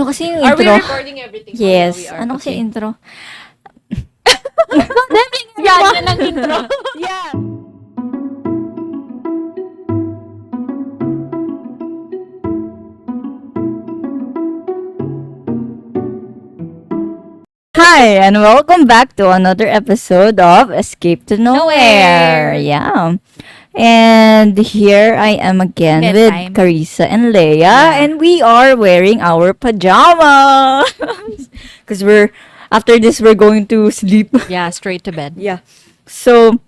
Ano kasi yung Are we intro? recording everything? Yes. Oh, yeah, we are. Ano kasi yung intro? Yan ang intro. Yeah. Hi, and welcome back to another episode of Escape to Nowhere. Nowhere. Yeah. And here I am again with Bedtime. Carissa and Leia, Yeah. and we are wearing our pajamas. Because after this, we're going to sleep. Yeah, straight to bed. Yeah. So,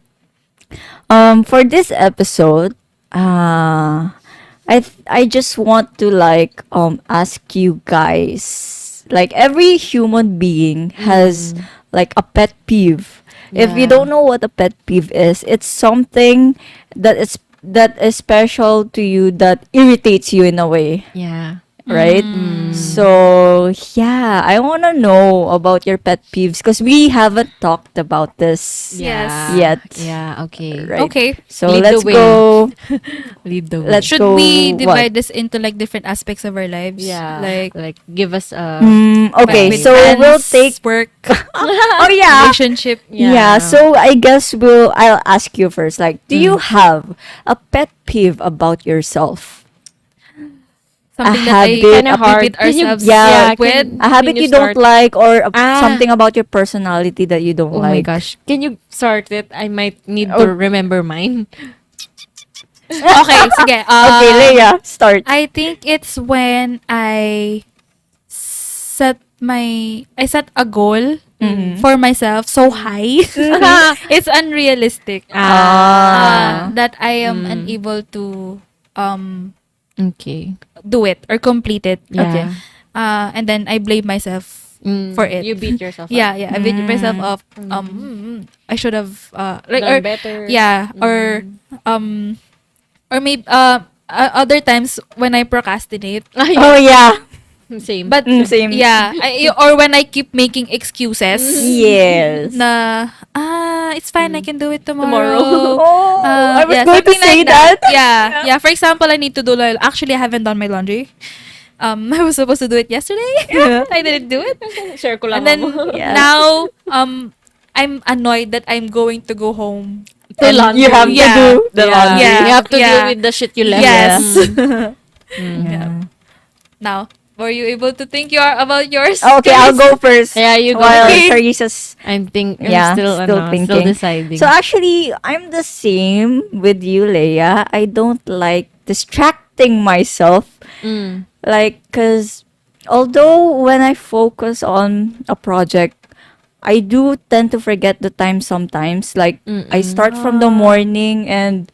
for this episode, I just want to ask you guys, like every human being has like a pet peeve. If you Yeah. don't know what a pet peeve is, it's something that is special to you that irritates you in a way, Yeah. right? So, yeah, I want to know about your pet peeves because we haven't talked about this Yes. yet. Yeah, okay. Right. Okay. So, Lead the let's way. go. Lead the way. Let's Should go. we what? divide this into like different aspects of our lives? Yeah. Like give us a Okay, with so friends, we'll take. work, Oh yeah, relationship. yeah. So I guess I'll ask you first. Like, do you have a pet peeve about yourself? Something A that habit, I kinda hard. repeat Can you- ourselves yeah, with. A habit Can you you don't start? like, or Ah. something about your personality that you don't Oh my like. gosh. Can you start it? I might need Oh. to remember mine. Okay, sige. Okay, Leia, start. I think it's when I set a goal for myself so high. It's unrealistic. That I am unable to Okay. do it or complete it. Yeah. Okay. And then I blame myself for it. You beat yourself up. Yeah, I beat myself up. I should have Done better. yeah, or maybe other times when I procrastinate. Oh yeah. Same. But Same. yeah, or when I keep making excuses. Yes. Na it's fine, I can do it tomorrow. Oh, I was going to something say like that. Yeah. For example, I need to do actually I haven't done my laundry. I was supposed to do it yesterday. I didn't do it. Share ko lang And then mo. Yeah. now I'm annoyed that I'm going to go home. To laundry. You have to Yeah. do the Yeah. laundry. Yeah. You have to deal Yeah. with the shit you left. Yes. Yeah. Now, were you able to think about yours? Okay, I'll go first. Yeah, you go While first. Teresa's I'm Yeah, still still thinking. deciding. So actually, I'm the same with you, Leia. I don't like distracting myself. Like, cause although when I focus on a project, I do tend to forget the time sometimes. Like, I start from the morning and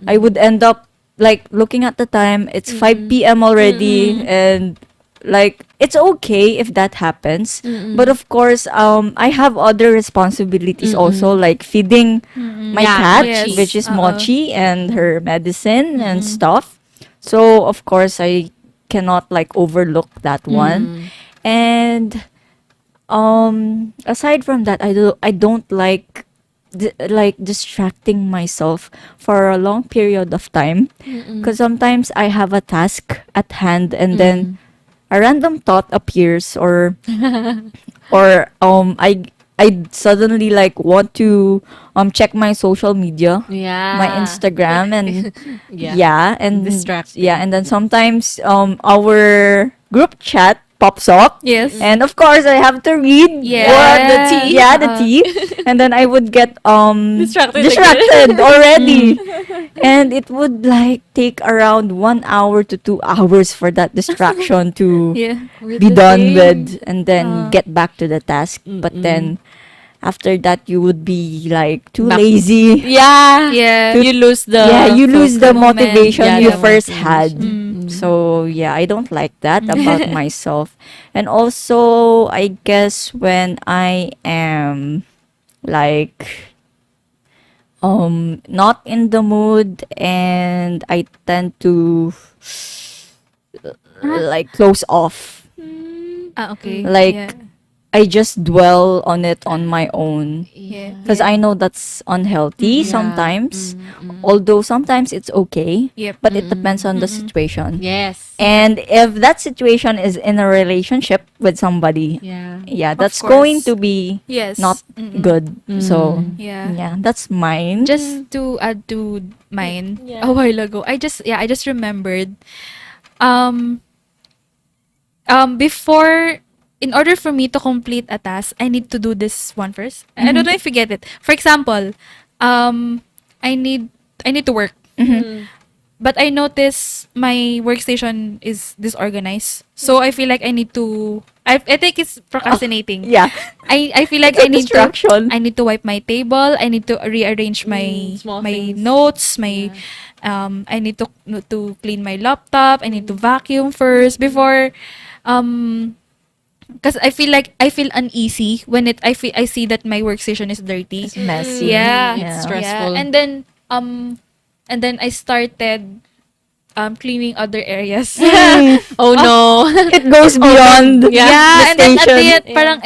I would end up like looking at the time. It's 5 p.m. already, and like it's okay if that happens. But of course, I have other responsibilities also, like feeding my Yeah, cat, Yes. which is Uh-uh. Mochi, and her medicine and stuff. So of course, I cannot like overlook that one. And aside from that, I don't like like distracting myself for a long period of time, because sometimes I have a task at hand and then a random thought appears, or I suddenly like want to check my social media, Yeah. my Instagram, and Yeah. and Distracting. yeah, and then sometimes our group chat pops up, Yes. and of course I have to read Yeah. what the The tea, tea. yeah, the tea, and then I would get Distracted already, and it would like take around 1 hour to 2 hours for that distraction to Yeah. be done with, and then get back to the task. But then after that, you would be like too Back- lazy. Yeah. Yeah. You lose the Yeah, you lose the moment. motivation Yeah, you the first motivation. had. So yeah, I don't like that about myself. And also, I guess when I am like not in the mood, and I tend to like close off. Okay. Like, yeah. I just dwell on it on my own. Yeah. Because I know that's unhealthy sometimes. Although sometimes it's okay. Yep. But it depends on the situation. Yes. And if that situation is in a relationship with somebody, Yeah. that's course. going to be Yes. not good. So, Yeah. yeah, that's mine. Just to add to mine, Yeah. a while ago, I just remembered, um, before, in order for me to complete a task, I need to do this one first. I don't know if you get it. For example, um, I need to work, but I notice my workstation is disorganized. So I feel like I need to. I think it's procrastinating. Yeah. I feel like It's a I need distraction. I need to wipe my table. I need to rearrange Small my things. notes. My I need to clean my laptop. I need to vacuum first before, because I feel uneasy when I see that my workstation is dirty. It's messy. Yeah, It's stressful. Yeah. And then I started cleaning other areas. Oh no. It goes beyond Yeah, the and then at the station. end, parang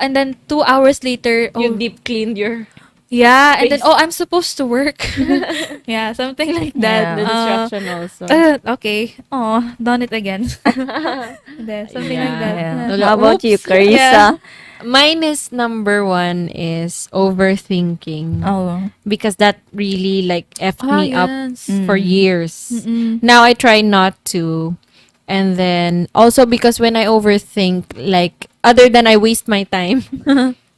and then 2 hours later, You deep cleaned your yeah, and then space. I'm supposed to work. Yeah, something like that. the Yeah. distraction also. Okay. Oh, done it again. Then, something like that. Yeah. Yeah. How about you, Oops. Carissa? Mine is number one is overthinking. Oh. Because that really like effed Ah, me up yes. for years. Mm-mm. Now I try not to. And then also because when I overthink, like other than I waste my time,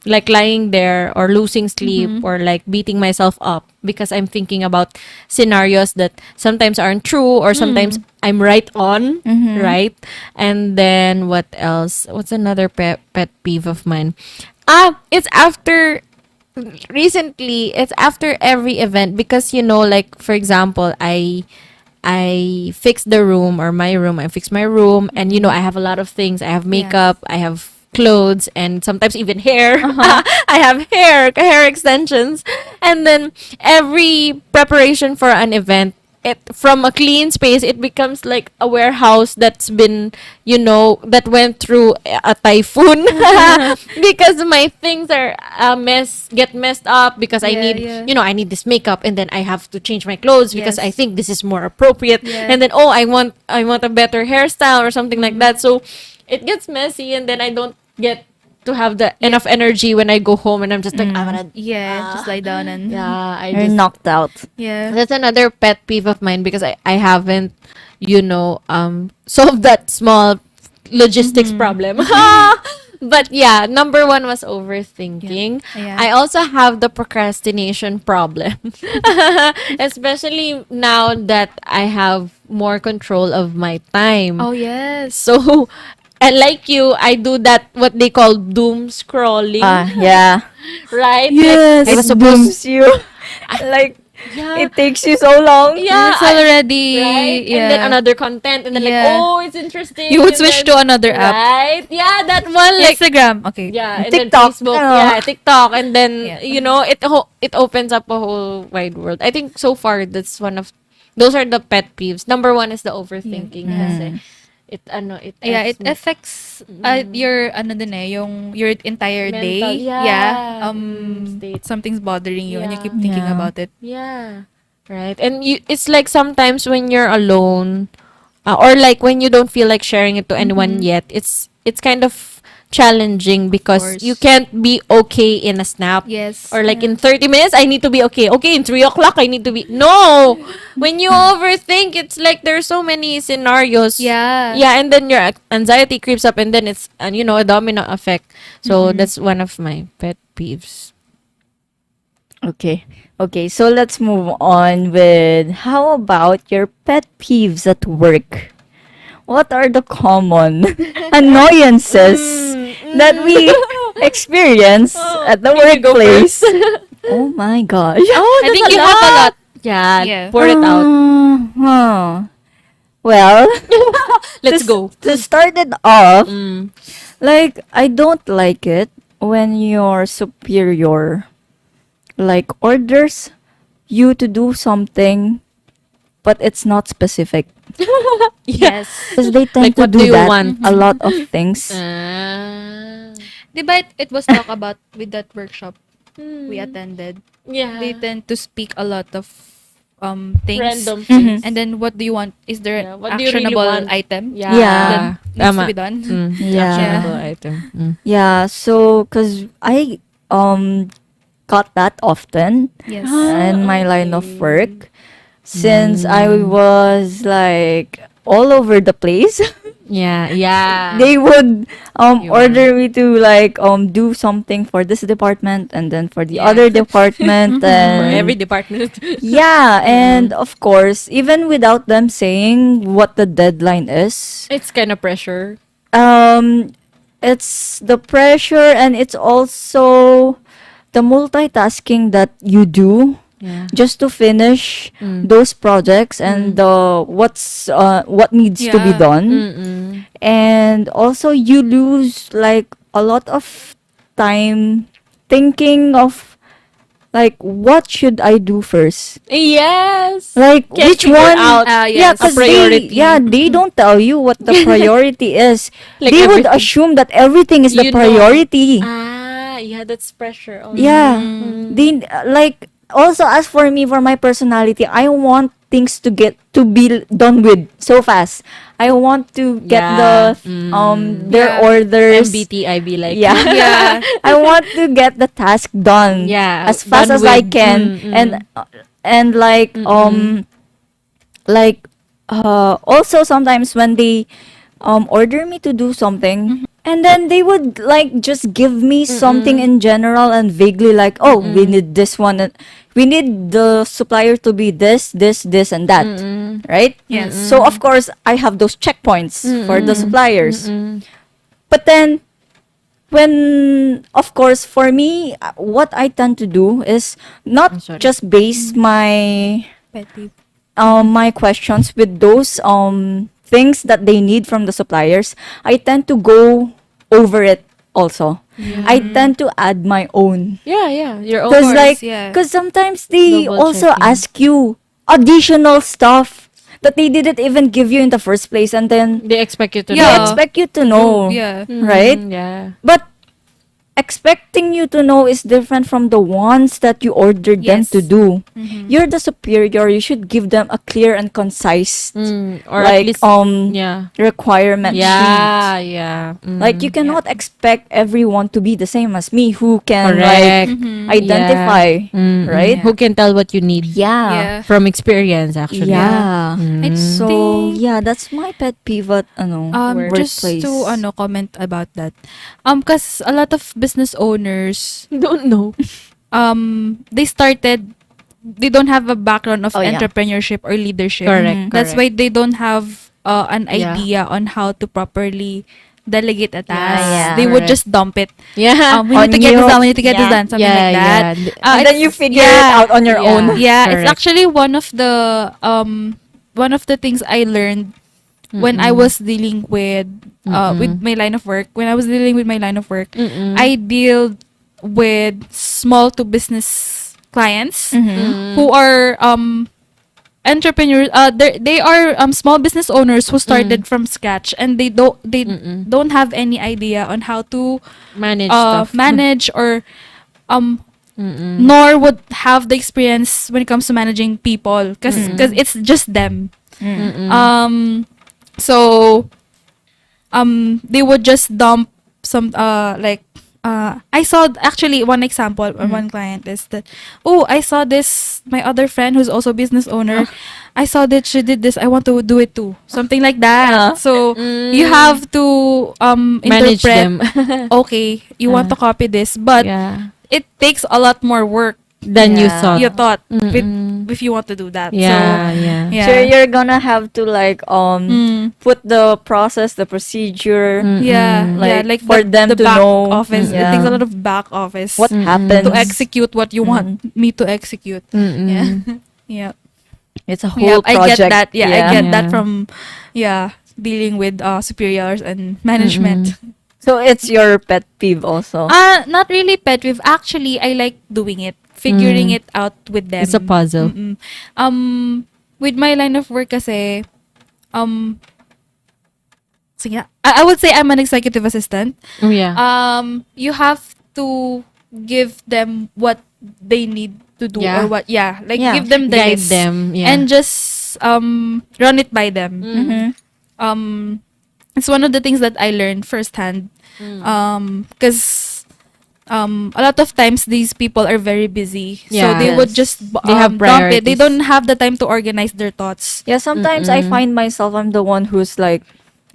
like lying there or losing sleep or like beating myself up because I'm thinking about scenarios that sometimes aren't true or sometimes I'm right on, right? And then what else? What's another pet peeve of mine? It's after recently it's after every event because like for example I fix the room or my room. I fix my room, and I have a lot of things. I have makeup. I have clothes, and sometimes even hair. I have hair extensions, and then every preparation for an event. It from a clean space, it becomes like a warehouse that's been, that went through a typhoon because my things are get messed up because I Yeah, need, yeah. I need this makeup and then I have to change my clothes because I Yes. think this is more appropriate. Yeah. And then I want a better hairstyle or something like that. So it gets messy and then I don't get to have the enough energy when I go home and I'm just like I'm gonna Yeah, just lie down and I You're just knocked out. yeah. that's another pet peeve of mine because I haven't solved that small logistics problem. But yeah, number one was overthinking. Yeah. I also have the procrastination problem. Especially now that I have more control of my time. Oh yes. So, and like you, I do that what they call doom scrolling. Yeah. Right? Yes. Like, I was It supposed dooms you. Like, yeah. it takes you so long. Yeah, It's already right? yeah. And then another content, and then Yeah. it's interesting. You would and switch then- to another app. Right? Yeah, that one like Instagram. Okay. yeah, and TikTok. then Facebook, Oh. yeah, TikTok, and then Yeah. it opens up a whole wide world. I think so far that's one of those are the pet peeves. Number one is the overthinking kasi it Yeah, affects it me. affects your your entire Mental, day. yeah. State. Something's bothering you and you Yeah. keep thinking Yeah. about it. Yeah. Right. And it's like sometimes when you're alone, or like when you don't feel like sharing it to anyone yet, it's kind of challenging because course. you can't be okay in a snap. Yes. Or like in 30 minutes, I need to be okay. Okay, in 3 o'clock, I need to be. No! When you overthink, it's like there's so many scenarios. Yeah. Yeah, and then your anxiety creeps up and then it's, a domino effect. So that's one of my pet peeves. Okay. Okay, so let's move on with how about your pet peeves at work? What are the common annoyances that we experience at the workplace? Oh my gosh. I think you have a lot. Yeah, Yeah. pour it out. Huh. Well, Let's go. to start it off, Mm. like, I don't like it when your superior, like, orders you to do something, but it's not specific. Yes. Because they tend Like, to what do do you that want? a lot of things. Diba it was talk about with that workshop we attended. Yeah. They tend to speak a lot of things. Random things. And then what do you want? Is there Yeah, an what do you really actionable want? item Yeah. that Yeah. needs to Tama. be done? Yeah. Actionable item. Yeah, so cuz I got that often Yes. in my line of Okay. work since I was like all over the place. Yeah, yeah. They would You order me to like do something for this department and then for the Yeah. other department For every and department. yeah, and of course, even without them saying what the deadline is, It's kind of pressure. um it's the pressure and it's also the multitasking that you do Yeah. just to finish those projects and what needs to be Yeah. done. Mm-mm. And also you lose like a lot of time thinking of like what should I do first, Yes. like Can't which figure one. out Yeah, Yes. a because priority. they don't tell you what the priority is. Like They would everything. assume that everything is the You know. priority. Ah, yeah, that's pressure also. Yeah. Mm. They like also as for me, for my personality, I want things to get to be done with so fast. I want to get Yeah. their Yeah. orders. MBTI be like. Yeah. Yeah. I want to get the task done Yeah, as fast done as I with. can. And like also sometimes when they order me to do something and then they would like just give me something in general and vaguely like, oh, we need this one and we need the supplier to be this and that, right? Yes. So of course I have those checkpoints for the suppliers, but then when of course for me what I tend to do is not sorry. just base my Pet peeve. my questions with those things that they need from the suppliers. I tend to go over it also. I tend to add my own. Yeah, yeah. Your own. Because course, like, yeah. because sometimes they Double also checking. ask you additional stuff that they didn't even give you in the first place, and then They expect you to they Yeah. know. expect you to know, Yeah. right? Yeah. But expecting you to know is different from the ones that you ordered them Yes. to do. You're the superior. You should give them a clear and concise Or like at least yeah. requirement sheet. Yeah, yeah. Like you cannot expect everyone to be the same as me who can Correct. like identify, right? Who can tell what you need Yeah. Yeah. from experience actually. Yeah. I So think yeah, that's my pet peeve at just workplace. to comment about that. Cause a lot of business owners Don't know. they don't have a background of Oh, yeah. entrepreneurship or leadership. Correct. That's correct. why they don't have an Yeah. idea on how to properly delegate a task. yeah. They would Correct. just dump it. Yeah. We need On to get you. this done. We need to get this Yeah. done. Something like that. And then you It's- figure it out on your Yeah. own. Yeah, it's Correct. actually one of the things I learned when I was dealing with my line of work. When I was dealing with my line of work, I deal with small to business clients who are entrepreneurs. They are small business owners who started from scratch, and they don't have any idea on how to Manage stuff. manage or nor would have the experience when it comes to managing people because it's just them. So they would just dump some I saw actually one example on one client is that, oh, I saw this, my other friend who's also a business owner, I saw that she did this, I want to do it too, something like that. Yeah. So you have to Manage interpret, them. okay, you want to copy this, but yeah. it takes a lot more work Than you Yeah. thought. you thought if you want to do that. Yeah, So, yeah. yeah. So you're gonna have to like Mm. put the process, the procedure, Yeah, like, for them the to back know. office. It Yeah. takes a lot of back office what happens to execute what you want me to execute. Yeah, yeah, It's a yeah. whole I project. get that. Yeah, I get Yeah. that from dealing with superiors and management. So it's your pet peeve also. Not really pet peeve. Actually, I like doing it, figuring it out with them. It's a puzzle. With my line of work kasi, sige, I would say I'm an executive assistant. Oh, yeah. You have to give them what they need to do, Yeah. or what, like Yeah. give them the Guide list them. Yeah. and just run it by them. Mm-hmm. It's one of the things that I learned firsthand. Because a lot of times these people are very busy, so Yeah. they would Yes. just They have dump it. They priorities. don't have the time to organize their thoughts. Yeah, sometimes I find myself I'm the one who's like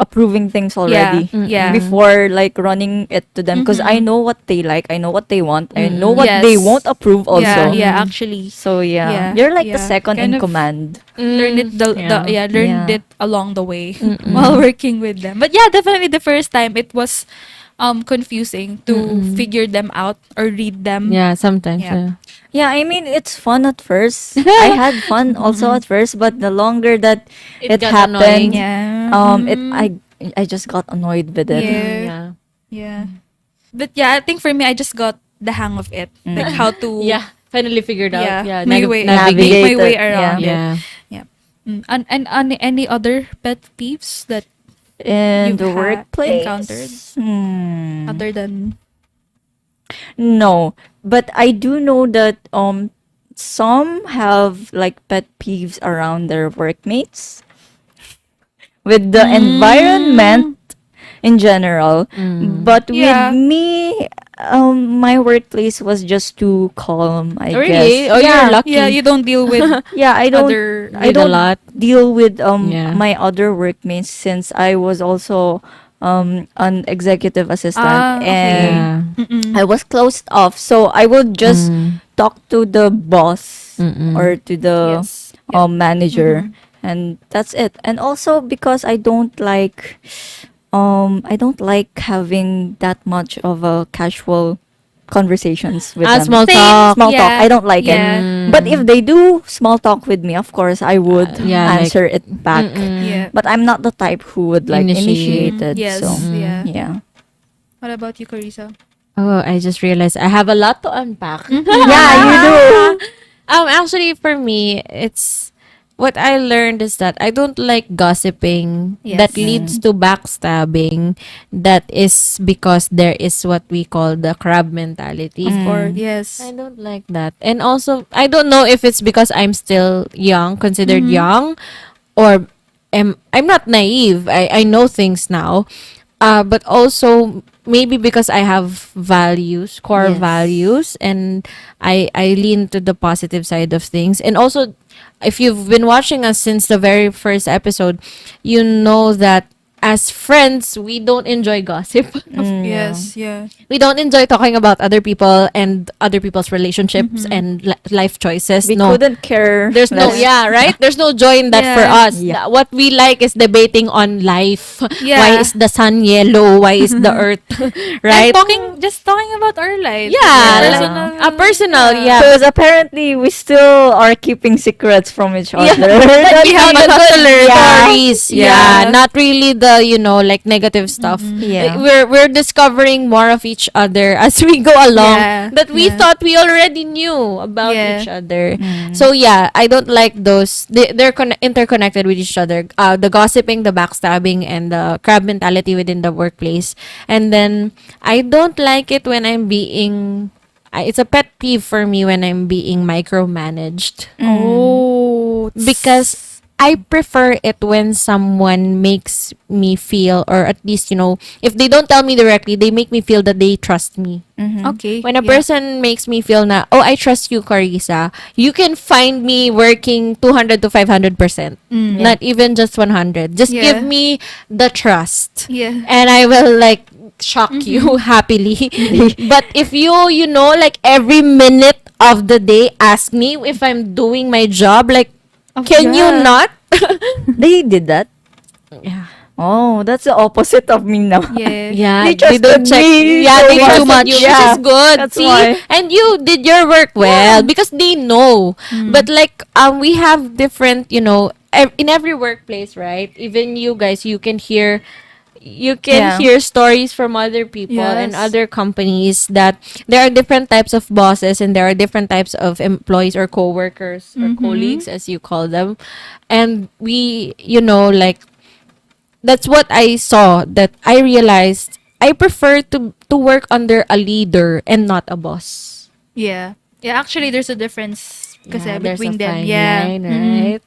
approving things already Yeah. before like running it to them because I know what they like, I know what they want, I know what Yes. they won't approve also. Yeah, actually. So yeah, Yeah, you're like the yeah. second Kind in of command. Learn it learned Yeah. it along the way while working with them. But yeah, definitely the first time it was confusing to figure them out or read them. Yeah, sometimes. Yeah. Yeah. Yeah, I mean it's fun at first. I had fun also at first, but the longer that It it got happened, annoying. Yeah. I just got annoyed with it. Yeah. Yeah. Yeah. But yeah, I think for me I just got the hang of it. Like how to Yeah. Finally figured out. Yeah. Yeah. My way, navigate. make my way it, around Yeah. it. Yeah. And any other pet peeves that In You've the workplace, encountered? other than no, but I do know that some have like pet peeves around their workmates with the environment in general. But Yeah. with me, my workplace was just too calm, I Really? guess. Oh, yeah, you're lucky. yeah, you don't deal with yeah, I don't other I With a don't lot. deal with Yeah. my other workmates since I was also an executive assistant Okay. and Yeah. I was closed off. So I would just talk to the boss or to the Yes. manager and that's it. And also because I don't like having that much of a casual conversations with them. Small Same. talk. Small talk. Yeah. I don't like Yeah. it. But if they do small talk with me, of course I would Yeah, like- answer it back. Yeah. But I'm not the type who would like Initiate. initiate it. Yes. So Yeah. yeah. What about you, Carissa? Oh, I just realized I have a lot to unpack. Yeah, you do. Actually, for me, it's what I learned is that I don't like gossiping that Yes. leads to backstabbing. That is because there is what we call the crab mentality. Or yes. I don't like that. And also, I don't know if it's because I'm still young, considered young, or I'm not naive. I know things now. But also maybe because I have values, core Yes. values, and I lean to the positive side of things. And also, if you've been watching us since the very first episode, you know that as friends, we don't enjoy gossip. Yes. Yeah. We don't enjoy talking about other people and other people's relationships and life choices. We No. couldn't care. There's no, less. yeah, right? There's no joy in that for Yeah. us. Yeah. What we like is debating on life. Yeah. Why is the sun yellow? Why is the earth, right? And just talking about our lives. Yeah, Personal. personal, yeah. Because apparently we still are keeping secrets from each other. But we have That's the not- good yeah. stories. Yeah. Not really the, like negative stuff. Yeah. We're discovering more of each other as we go along Yeah. that we Yeah. thought we already knew about Yeah. each other. So yeah, I don't like those. They're interconnected with each other. The gossiping, the backstabbing, and the crab mentality within the workplace. And then I don't like it when I'm being. It's a pet peeve for me when I'm being micromanaged Oh. because I prefer it when someone makes me feel, or at least, if they don't tell me directly, they make me feel that they trust me. Okay. When a yeah. person makes me feel na, oh, I trust you, Carissa, you can find me working 200 to 500%. Not even just 100. Just Yeah. give me the trust. Yeah. And I will like shock you happily. But if you like every minute of the day ask me if I'm doing my job, like, can you yeah. not? They did that. Yeah. Oh, that's the opposite of me now. Yeah. Yeah, They don't trusted check. me Yeah, so they much. trusted Too much. you, Yeah, which is good. that's See, why. and you did your work well because they know. But like, we have different, in every workplace, right? Even you guys, you can hear. You can Yeah. hear stories from other people and Yes. other companies that there are different types of bosses and there are different types of employees or coworkers or colleagues, as you call them. And we, like, that's what I saw, that I realized I prefer to work under a leader and not a boss. Yeah. Yeah, actually there's a difference kasi There's a between them. fine Yeah. line, right?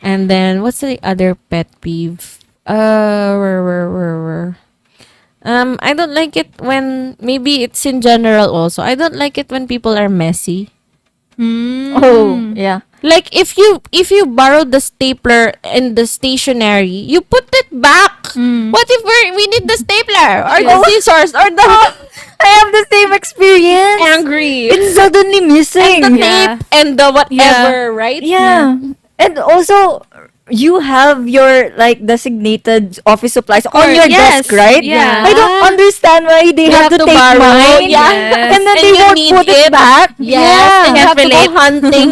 And then what's the other pet peeve? Where? I don't like it when, maybe it's in general also. I don't like it when people are messy. Oh, yeah. Like if you borrowed the stapler and the stationery, you put it back. What if we need the stapler or the scissors or the I have the same experience. angry It's suddenly missing. and the Yeah. tape and the whatever, right? Yeah. And also, you have your like designated office supplies on course, your yes. desk, right? Yeah. I don't understand why they You have have to to take borrow, mine. yeah. And then And they you won't need put it it. back. Yes, and you have to go relate. hunting.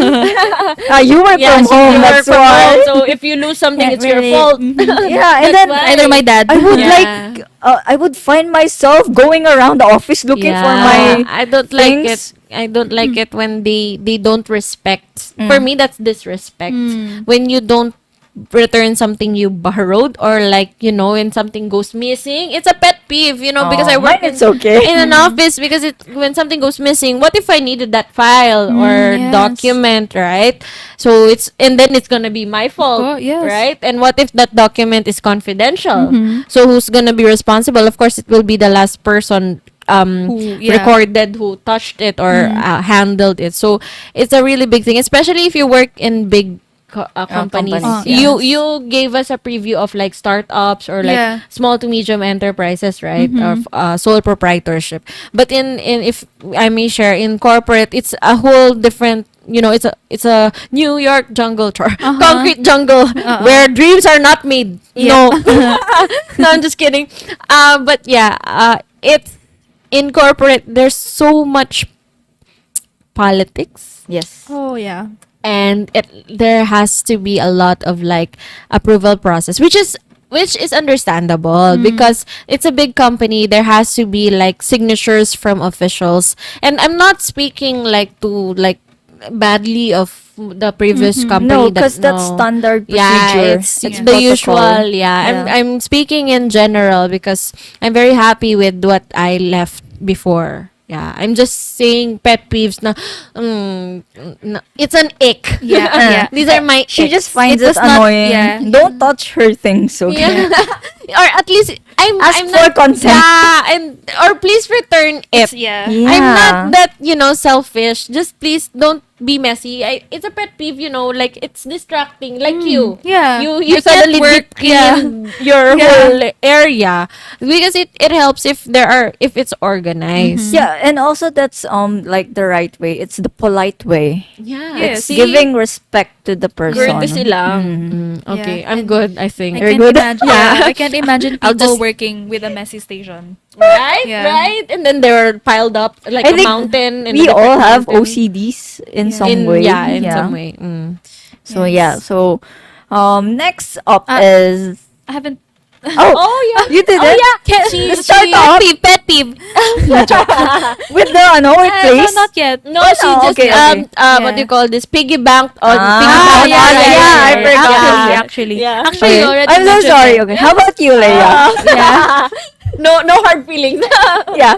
You work Yeah, from so home, you work that's from why. home, so if you lose something, Can't it's your relate. fault. Yeah, and then why. Either my dad. I would Yeah. like I would find myself going around the office looking for my I don't like it. things. I don't like it when they don't respect. For me, that's disrespect. When you don't return something you borrowed, or like, when something goes missing, it's a pet peeve, because I work mine, it's okay. in an office, because when something goes missing, what if I needed that file or yes. document, right? So and then it's gonna be my fault, Oh, yes. right? And what if that document is confidential? So who's gonna be responsible? Of course, it will be the last person recorded who touched it or handled it. So it's a really big thing, especially if you work in big companies. companies, You gave us a preview of like startups or like Yeah. small to medium enterprises, right? Or sole proprietorship. But in if I may share, in corporate, it's a whole different. It's a New York jungle, concrete jungle where dreams are not made. No, no, I'm just kidding. But yeah, it's in corporate. There's so much politics, Yes. Oh, yeah. and there has to be a lot of like approval process, which is understandable because it's a big company. There has to be like signatures from officials, and I'm not speaking like to like badly of the previous company. No, because that's standard procedure. Yeah, it's the protocol. usual. Yeah. I'm speaking in general because I'm very happy with what I left before. Yeah, I'm just saying pet peeves na, it's an ick. Yeah, yeah. These are my She icks. just finds It it was not- annoying. yeah. Don't touch her things, okay? Yeah. Or at least Ask I'm for not, consent. Yeah, or please return it. Yeah. Yeah. I'm not that, selfish. Just please don't be messy. It's a pet peeve, like it's distracting. Like you. Yeah. You You suddenly can't work, deep clean your Yeah. whole area. Because it helps if it's organized. Yeah, and also that's like the right way. It's the polite way. Yeah. Yes. See? Giving respect to the person. Courtesy lang. Okay, Yeah. I'm good, I think. I Very can't good. imagine. Yeah, I can't imagine I'll people just- working with a messy station. Right? Yeah. Right? And then they're piled up like I a think mountain. In a we all different have mountain. OCDs in Yeah. some way. In some way. So Yes. yeah, so next up Uh, is I haven't. oh, Oh, yeah. you did Oh, it. yeah. Let's start off Pet peeve. with the workplace. No, not yet. No, Oh, she no, just okay, okay. what do you call this? Piggy banked on Ah, piggy yeah, banked yeah, I forgot. Actually. Yeah. Actually, Okay. you already I'm so mentioned sorry. it. Okay, how about you, Leia? Yeah. No hard feelings. Yeah.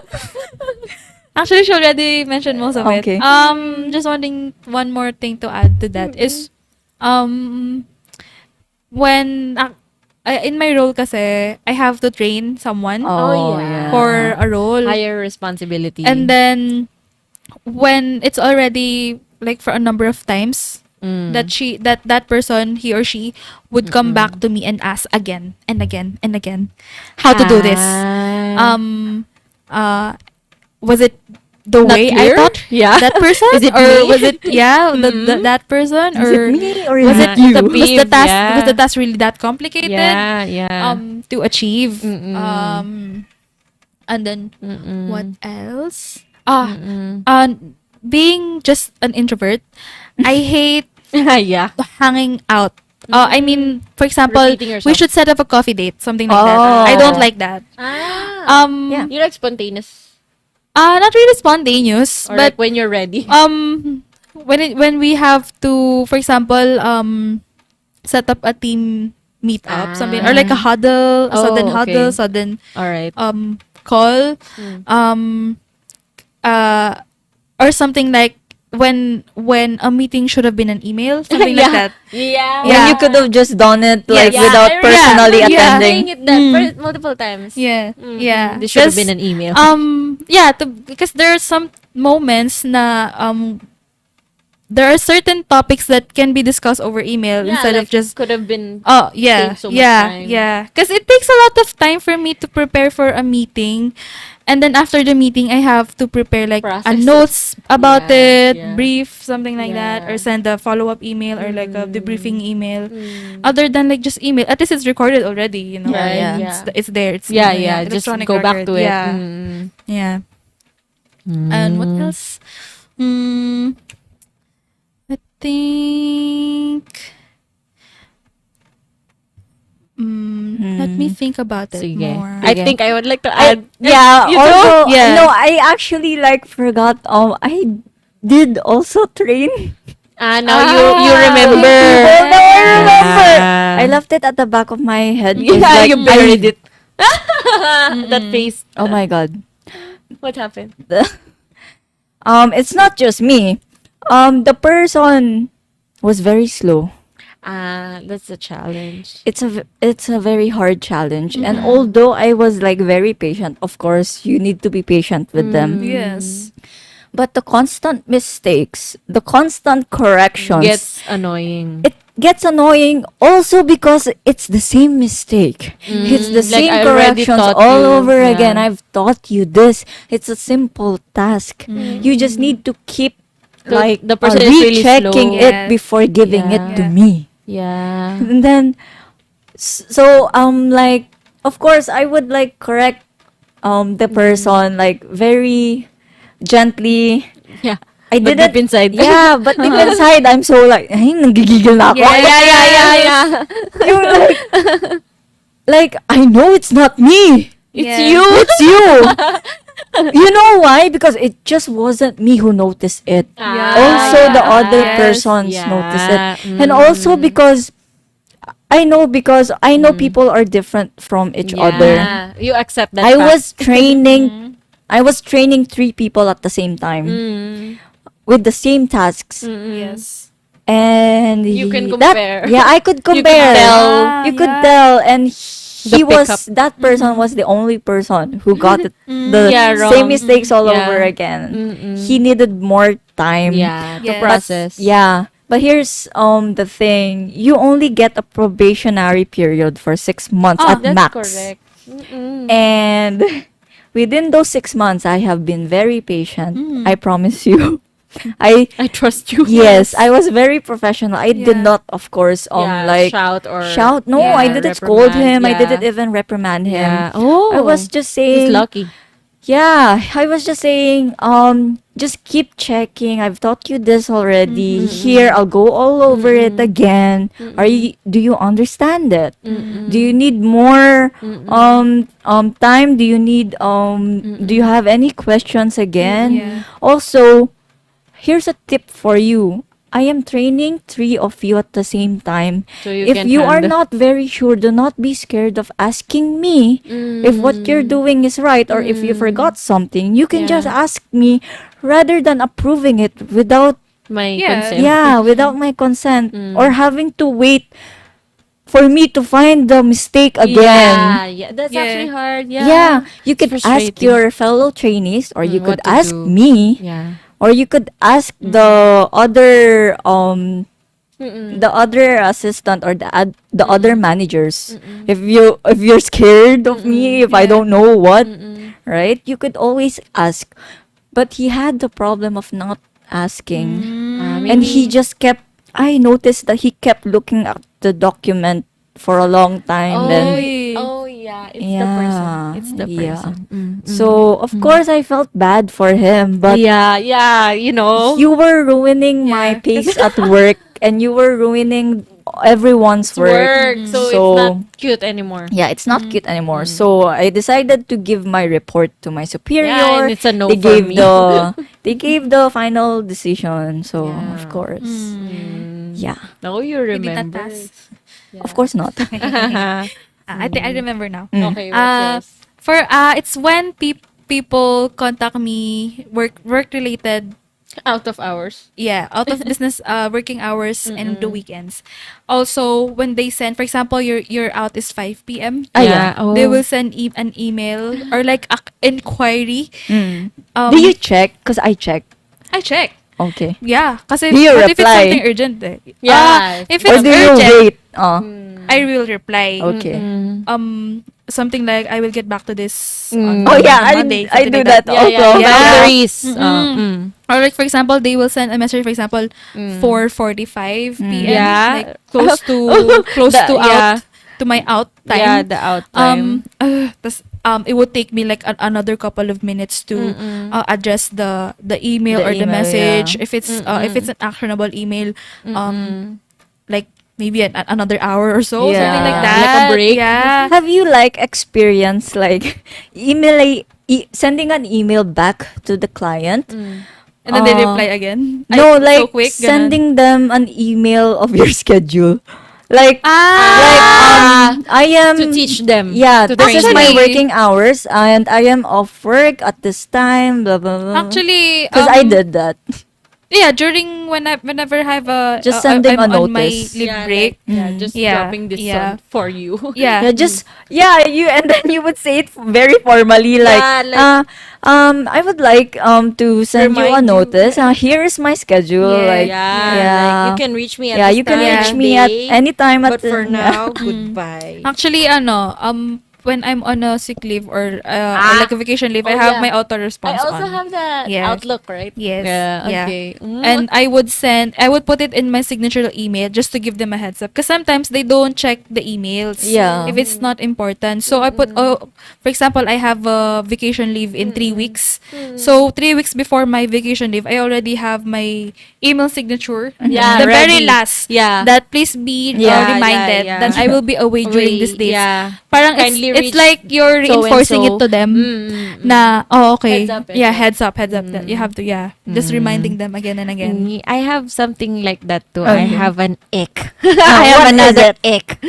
Actually, she already mentioned most of Okay. it. Just one more thing to add to that is, when in my role kasi, I have to train someone Oh, yeah. for a role. Higher responsibility. And then when it's already like for a number of times that person, he or she, would come back to me and ask again and again and again how to do this. Was it the Not way clear? I thought Yeah. that person, Is it or me? was it that person, Is or it me or was is it it you? the was the peeve, task yeah. was the task really that complicated Yeah. to achieve? Mm-mm. And then Mm-mm. what else? Mm-mm. Being just an introvert, I hate Yeah. hanging out. I mean, for example, Repeating yourself. we should set up a coffee date, something like that. Oh. I don't like that. Yeah. You like spontaneous, Not really spontaneous, or but like when you're ready. when we have to, for example, set up a team meet up, something, or like a sudden Oh, okay. huddle, sudden All right. call, uh, or something like when a meeting should have been an email, something like that. Yeah. When you could have just done it like Yes. without I remember personally Yeah. you attending. saying it that multiple times. Yeah, yeah. This should have been 'Cause, an email. Yeah, because there are some moments na there are certain topics that can be discussed over email instead of just could have been. oh yeah, save so much time. yeah. Because it takes a lot of time for me to prepare for a meeting, and then after the meeting, I have to prepare like a Process it. notes about Yeah, it, yeah. brief something like that, Yeah. or send a follow up email or like a debriefing email. Mm. Other than like just email, at least it's recorded already. You know, Yeah, yeah. It's there. It's Yeah, yeah. Just electronic go back record. to it. Yeah, yeah. And what else? I think. Let me think about it Sige. more. I Sige. think I would like to I, add. yeah, You also, do? Yeah. no, I actually like forgot, I did also train. Now you remember. Oh, now I remember. Yeah. I left it at the back of my head. 'cause, Yeah, like, you buried it. That face. Oh my god. What happened? It's not just me. The person was very slow. That's a challenge. It's a very hard challenge, and although I was like very patient, of course you need to be patient with them. Yes. But the constant mistakes, the constant corrections, Gets annoying. it gets annoying also because it's the same mistake. It's the like same I already corrections taught all you. over Yeah. again. I've taught you this. It's a simple task. You just need to keep like the person is really rechecking slow. it Yes. before giving it to Yeah. me. Yeah. And then so like of course I would like correct the person like very gently. Yeah. I But didn't deep inside. Yeah, but deep inside I'm so like ay nagigigil na ako. Yeah. Yung like I know it's not me. It's Yeah. you. It's you. You know why? Because it just wasn't me who noticed it. Also the other Yes. persons Yeah. noticed it. And also because I know people are different from each other. Yeah. You accept that I fact. was training 3 people at the same time with the same tasks. Yes. And You can that- compare. yeah, I could You could compare. tell. You could Yeah. tell, and The pickup. that person was the only person who got the Yeah, same wrong. mistakes all Yeah. over again. He needed more time. Yeah. To Yes. process. Yeah. But here's the thing. You only get a probationary period for 6 months at That's max. correct. And within those 6 months, I have been very patient. I promise you. I I trust you. Yes, I was very professional. I did Yeah. not, of course, like shout or shout. No, Yeah, I didn't scold him. reprimand. I didn't Yeah. even reprimand him. Yeah. Oh. I was just He's saying, lucky. yeah, I was just saying, just keep checking. I've taught you this already. Here, I'll go all over it again. Do you understand it? Do you need more time? Do you need do you have any questions again? Yeah. Also, here's a tip for you. I am training 3 of you at the same time. So you If can you are handle- not very sure, do not be scared of asking me if what you're doing is right or if you forgot something. You can just Yeah. ask me rather than approving it without My Yeah. consent. without my consent or having to wait for me to find the mistake again. Yeah. That's Yeah. actually hard. Yeah. Yeah, you could It's ask frustrating. your fellow trainees or you what could to ask do. me. Yeah. Or you could ask the other assistant or the other managers. If you're scared of me, if I Yeah. don't know what, right? You could always ask. But he had the problem of not asking. And he just kept I noticed that he kept looking at the document for a long time then. Yeah. It's the person. It's the Yeah. person. So of course I felt bad for him, but yeah. You know. you were ruining my Yeah. pace at work and you were ruining everyone's work. So it's So- not cute anymore. Yeah, it's not cute anymore. So I decided to give my report to my superior. Yeah, and it's a no they for gave me. they gave the final decision. So Yeah. of course. Yeah. No, you We did that remember. task. Of course not. I think I remember now. Okay, what's yours? For it's when people contact me work related, Out of hours. yeah, out of business working hours and the weekends. Also when they send, for example, your out is 5 p.m. Ah, yeah. Oh. They will send an email or like a inquiry. Mm. Um, Do you check? Because I check. I check. Okay. Yeah, kasi Do you what if it's reply? something urgent? Eh? Yeah. If Or it's do you urgent, wait? I will reply. Okay. Something like I will get back to this Oh yeah, on Monday, I something do like that Yeah, also. yeah. Yeah. Boundaries. Or like for example, they will send a message. For example, 4:45 p.m. Yeah. Like close to yeah. out to my out time. Yeah, the out time. It would take me like another couple of minutes to address the email The or the email, message. yeah. If it's an actionable email, like maybe another hour or so, Yeah. something like Like that. a break. Yeah. Have you like experienced like sending an email back to the client? And then they Uh, reply again. No, So like quick, ganun. sending them an email of your schedule. Like I am To teach them. Yeah, To this is train my them. working hours and I am off work at this time, blah blah blah. Actually, because I did that. yeah, during whenever I have a Just sending I'm a on my notice. leave Yeah, break. just Yeah, dropping this yeah. on for you. Yeah. Yeah, just you and then you would say it very formally like, Yeah, like- I would like to send you a Remind you. notice. Here is my schedule. Yeah, Like Yeah, like you can reach me at yeah, this you can time reach of me at day, any time but at for the- now, goodbye. Actually, when I'm on a sick leave or like a vacation leave, Oh, I have yeah. my auto I response also on. have that Yes. Outlook, right? Yes. Yeah. Yeah. Okay. And I would put it in my signature email just to give them a heads up. Because sometimes they don't check the emails Yeah. if it's not important. So I put, for example, I have a vacation leave in 3 weeks. So 3 weeks before my vacation leave, I already have my email signature. Yeah, The very ready. last. Yeah. That please be Yeah, reminded yeah, yeah. that I will be away during this date. Yeah. Parang Kindly it's reach like you're reinforcing so-and-so. it to them. Mm. Na, oh, okay. Heads up, heads yeah, up. heads up. That you have to, just reminding them again and again. I have something like that too. Okay. I have an ick. I have another ick.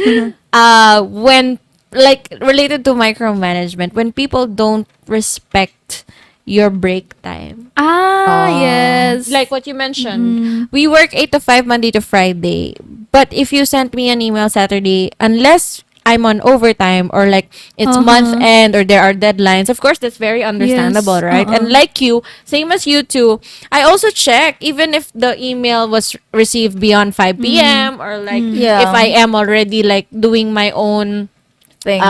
When like related to micromanagement, when people don't respect your break time. Yes. Like what you mentioned, we work 8 to 5 Monday to Friday. But if you sent me an email Saturday, unless I'm on overtime or like it's month end or there are deadlines, of course that's very understandable, Yes. right? And like you, same as you too, I also check even if the email was received beyond 5 p.m. or like Yeah. if I am already like doing my own thing.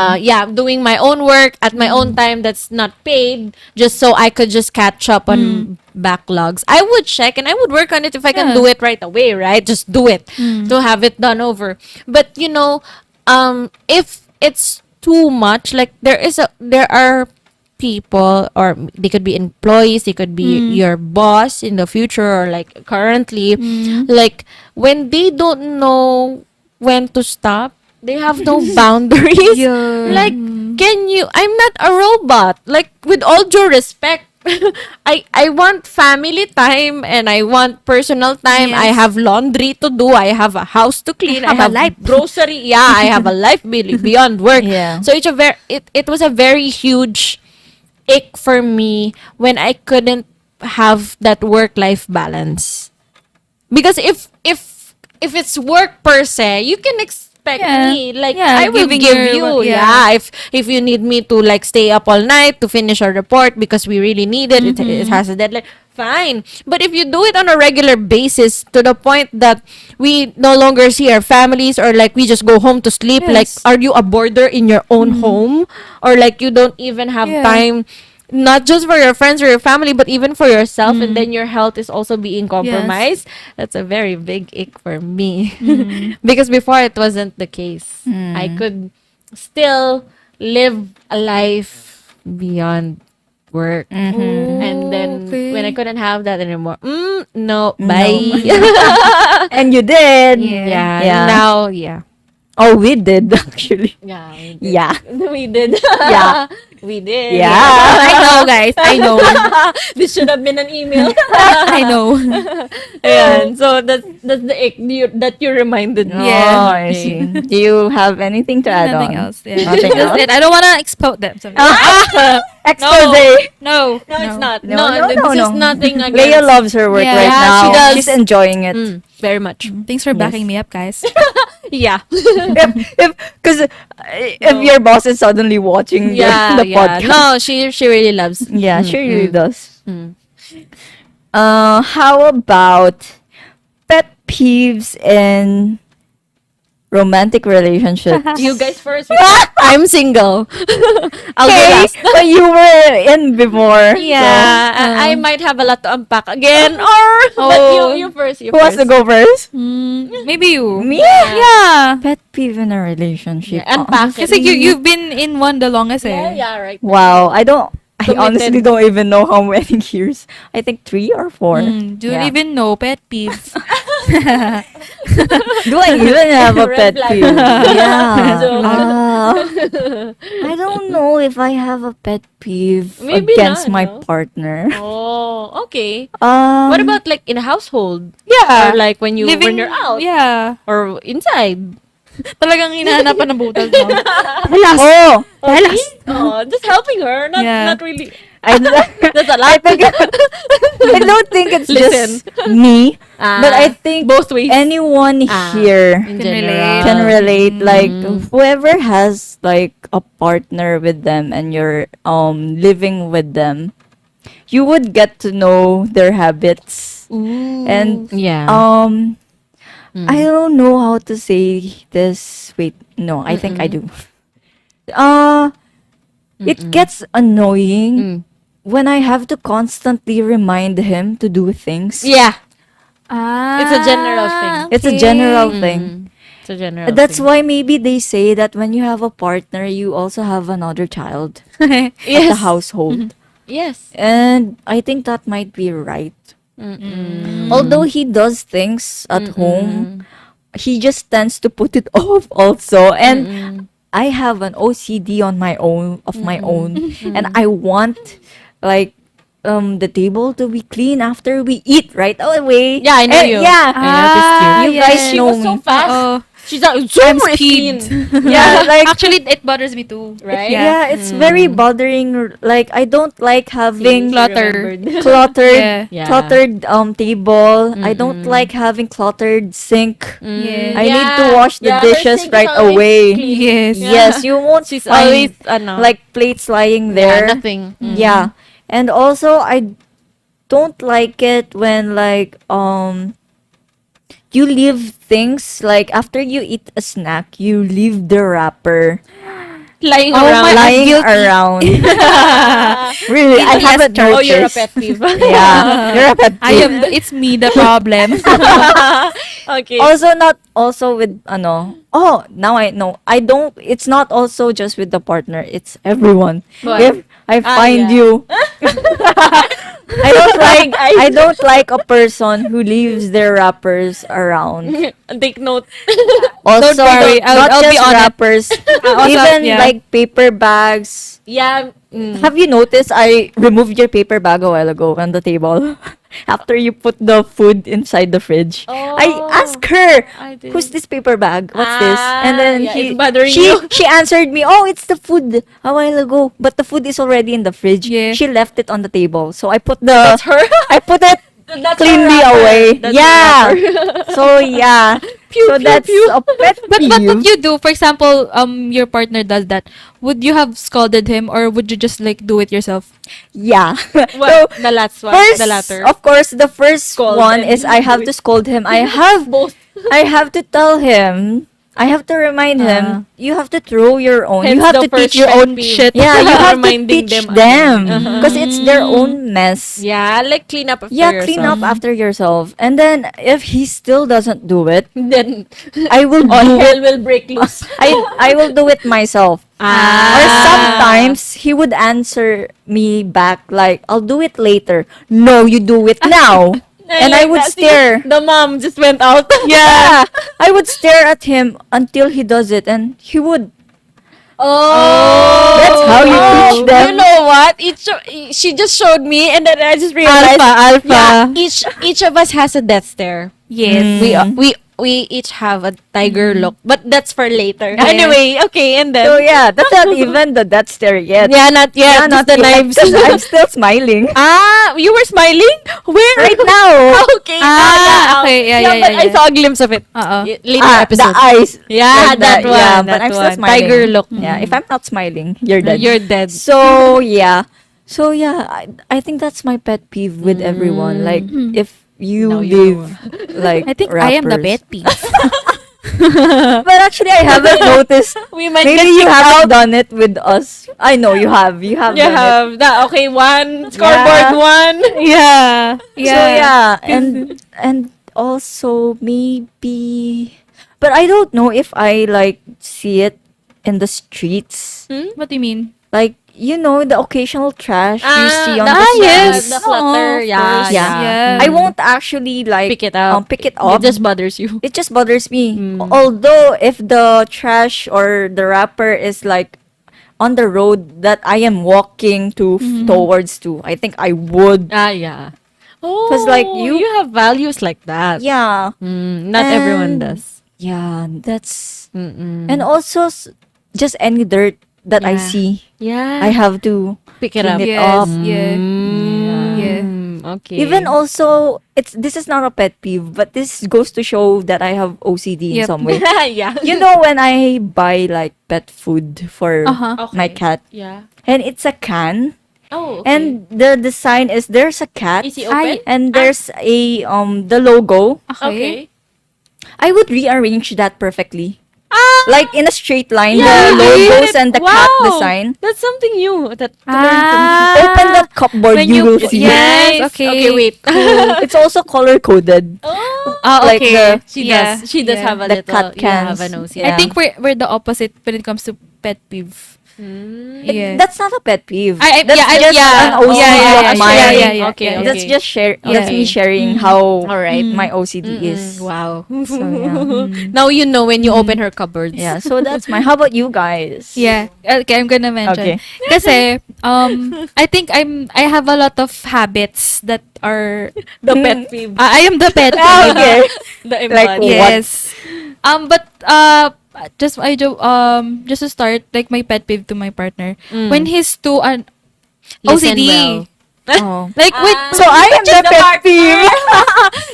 doing my own work at my own time that's not paid, just so I could just catch up on backlogs. I would check and I would work on it if I can Yeah. do it right away, right? Just do it to have it done over. But you know, if it's too much, like there are people, or they could be employees, they could be your boss in the future or like currently, like when they don't know when to stop, they have no boundaries. Yeah. Like, can you? I'm not a robot. Like, with all due respect, I want family time and I want personal time. I Yes. have laundry to do. I have a house to clean. I have a have life. grocery. Yeah, I have a life beyond work. Yeah. So it was a very huge ick for me when I couldn't have that work life balance. Because if it's work per se, you can expect Yeah. me, like Yeah, I will giving give your- you. yeah. If you need me to like stay up all night to finish a report because we really need it, it has a deadline, fine. But if you do it on a regular basis to the point that we no longer see our families, or like we just go home to sleep, like Yes. are you a boarder in your own home, or like you don't even have Yeah. time, not just for your friends or your family, but even for yourself, and then your health is also being compromised. That's a very big ick for me. Because before it wasn't the case. I could still live a life beyond work. And then Okay. when I couldn't have that anymore, no, bye. And you did. Yeah. Yeah. Yeah. Now, yeah. Oh, we did actually. Yeah, we did. Yeah. We did. Yeah. We did. Yeah. I know, guys. I know. This should have been an email. I know. Ayan. So that's the ick that you reminded me. Oh, I Okay. see. Do you have anything to add Nothing on? else. Yeah. Nothing That's else? it. I don't want to expose them. So. Expose. No. No, it's not. No, No, no, this no, is no. nothing against. Leia loves her work Yeah. right Yeah, now. she does. She's enjoying it. Very much. Thanks for backing me up, guys. Yeah. Because if your boss is suddenly watching Yeah, the yeah. podcast, No, she really loves. yeah, she really does. Mm. How about pet peeves in romantic relationships? You guys first. I'm single. I'll go Okay, last. but you were in before. Yeah, I might have a lot to unpack again, or but you first. You So, who wants to first. go first? Maybe you. Me? Yeah. Pet peeve in a relationship. Yeah, unpack it. Kasi you've been in one the longest eh. Yeah, right. Wow, I Committed. honestly don't even know how many years. I think 3 or 4. Don't Yeah. even know pet peeves. Do I even have a Red pet flag. peeve? Yeah. Joke. I don't know if I have a pet peeve Maybe against not, my no? partner. Oh, okay. Um, What about like in a household? Yeah. Or like when when you're out? Yeah. Or inside? Talagang hinahanapan ng butas mo. Oh, Oh, just helping her, Yeah. not really. I, That's a lot. I don't think it's Listen. just me, but I Ah, think both ways. anyone Ah. here In Can general. relate. can relate. Like Mm. whoever has like a partner with them and you're living with them, you would get to know their habits. And Yeah. I don't know how to say this. Wait, no, I think I do. It gets annoying Mm. when I have to constantly remind him to do things. Yeah. Ah, It's a general thing. It's a general thing. It's a general That's thing. why maybe they say that when you have a partner, you also have another child okay. at Yes. the household. Yes. And I think that might be right. Mm-mm. Although he does things at home, he just tends to put it off also. And I have an OCD on my own and I want like the table to be clean after we eat right away. Yeah, I know And you. Yeah. I noticed you. You guys She know was so me. fast. Oo. She's like, super speed. clean. Yeah, like Actually, it bothers me too. Right? yeah, it's very bothering. Like I don't like having Clutter. cluttered Yeah. cluttered table. I don't like having cluttered sink. Yeah. I need to wash the her dishes sink is right always away. clean. Yes. Yes, you won't She's find always like plates lying there. there. Nothing. Yeah. And also I don't like it when like you leave things like after you eat a snack, you leave the wrapper Lying Oh around. my- lying guilty. around. Really, I haven't noticed. Oh, you're a pet peeve. Yeah, you're a pet I peeve. am. It's me the problem. Okay. Also not also with ano. Oh, now I know. I don't. It's not also just with the partner. It's everyone. What? If I find yeah. you, I don't like. I don't like a person who leaves their wrappers around. Take note. Also, worry, not I'll just be on it. wrappers, Also, even yeah. like paper bags. Yeah. Have you noticed I removed your paper bag a while ago on the table? After you put the food inside the fridge. I asked her, I did. who's this paper bag? What's this? And then yeah, it's bothering she, you. she answered me, oh, it's the food a while ago. But the food is already in the fridge. Yeah. She left it on the table. So I put That's her. I put it That's cleanly her wrapper. away. That's Yeah. her wrapper. So yeah. So that's a pet But what peeve. would you do? For example, your partner does that. Would you have scolded him, or would you just like do it yourself? Yeah. What? The last one. First, the latter. of course, the first Scold one him. is I have to scold him. I have Both. I have to tell him. I have to remind him. You have to throw your own. Hence You have the to first teach your pet own peeve. shit. Yeah, you have to Reminding teach them them again. because it's their own mess. Yeah, like clean up after Yeah, clean up yourself. after yourself. And then if he still doesn't do it, Then I will all do hell it. will break loose. I will do it myself. Or sometimes he would answer me back like, "I'll do it later." No, you do it now. And I would stare. The mom just went out. Yeah. I would stare at him until he does it, and he would. Oh, That's how you teach them. You know what? She just showed me, and then I just realized. Alpha. Yeah, each of us has a death stare. Yes. We each have a tiger look, but that's for later. Yeah. Anyway, okay, and then So yeah, that's not even the death stare yet. yeah, not yet. Yeah, not just the yet, knives. 'cause I'm still smiling Ah, you were smiling? Where? right now. Okay. Okay. Yeah, but I yeah. saw a glimpse of it. Later The episode. eyes. Yeah, Like that one. Yeah, but that I'm one. still smiling. Tiger look. Yeah, if I'm not smiling, you're dead. You're dead. So yeah, I think that's my pet peeve with everyone. Like if you Now you live like I think I am the rappers. pet peeve. But actually, I haven't noticed. We might Maybe get you kicked haven't out. done it with us. I know you have. You have You done it. have that. Okay, one scoreboard, Yeah. one. Yeah. So yeah, and also maybe, but I don't know if I like see it in the streets. What do you mean? Like the occasional trash you see on the, the yes. streets. the clutter. of Yeah, course. yeah. Yeah. I won't actually like Pick it up. pick it It up. just bothers you. It just bothers me. Mm. Although if the trash or the wrapper is like on the road that I am walking to towards to, I think I would. Yeah. Oh, 'Cause, like, you- have values like that. Yeah. Not everyone And- does. Yeah, that's Mm-mm. and also just any dirt that I Yeah. see, Yeah, I have to pick it clean up. it Yes. up. Yeah. Yeah. Okay. Even also, this is not a pet peeve, but this goes to show that I have OCD in Yep. some way. yeah. You know, when I buy like pet food for Uh-huh. my cat, Yeah. and it's a can, Oh. Okay. and the design is there's a cat, is he open? and there's a the logo. Okay. I would rearrange that perfectly, Ah. like in a straight line, Yeah, the logos right. and the cat Wow. design. That's something new that to Ah. learn from you. Open that cupboard, When you will Yes. see. Yes, okay. Okay, wait. It's also color coded. oh, Like okay. she Yeah. does. She does Yeah. have a The little. cat Yeah, have cans. a nose. Yeah. I think we're the opposite when it comes to pet peeve. Yeah. That's not a pet peeve. I- That's yeah, just yeah. an OCD Yeah, of mine. yeah. Okay, Yeah. That's just that's Okay. me sharing how Alright. my OCD is. Wow. So, yeah. Now you know when you open her cupboards. Yeah, so that's mine. How about you guys? Yeah. Okay, I'm gonna mention. Okay. Kasi, I think I have a lot of habits that are The pet peeve. I am the pet Ah, peeve. okay. The Like embodied. what? Yes. But just to start, like my pet peeve to my partner, when he's too Listen OCD. well. Oh. Like wait, So I am the pet peeve.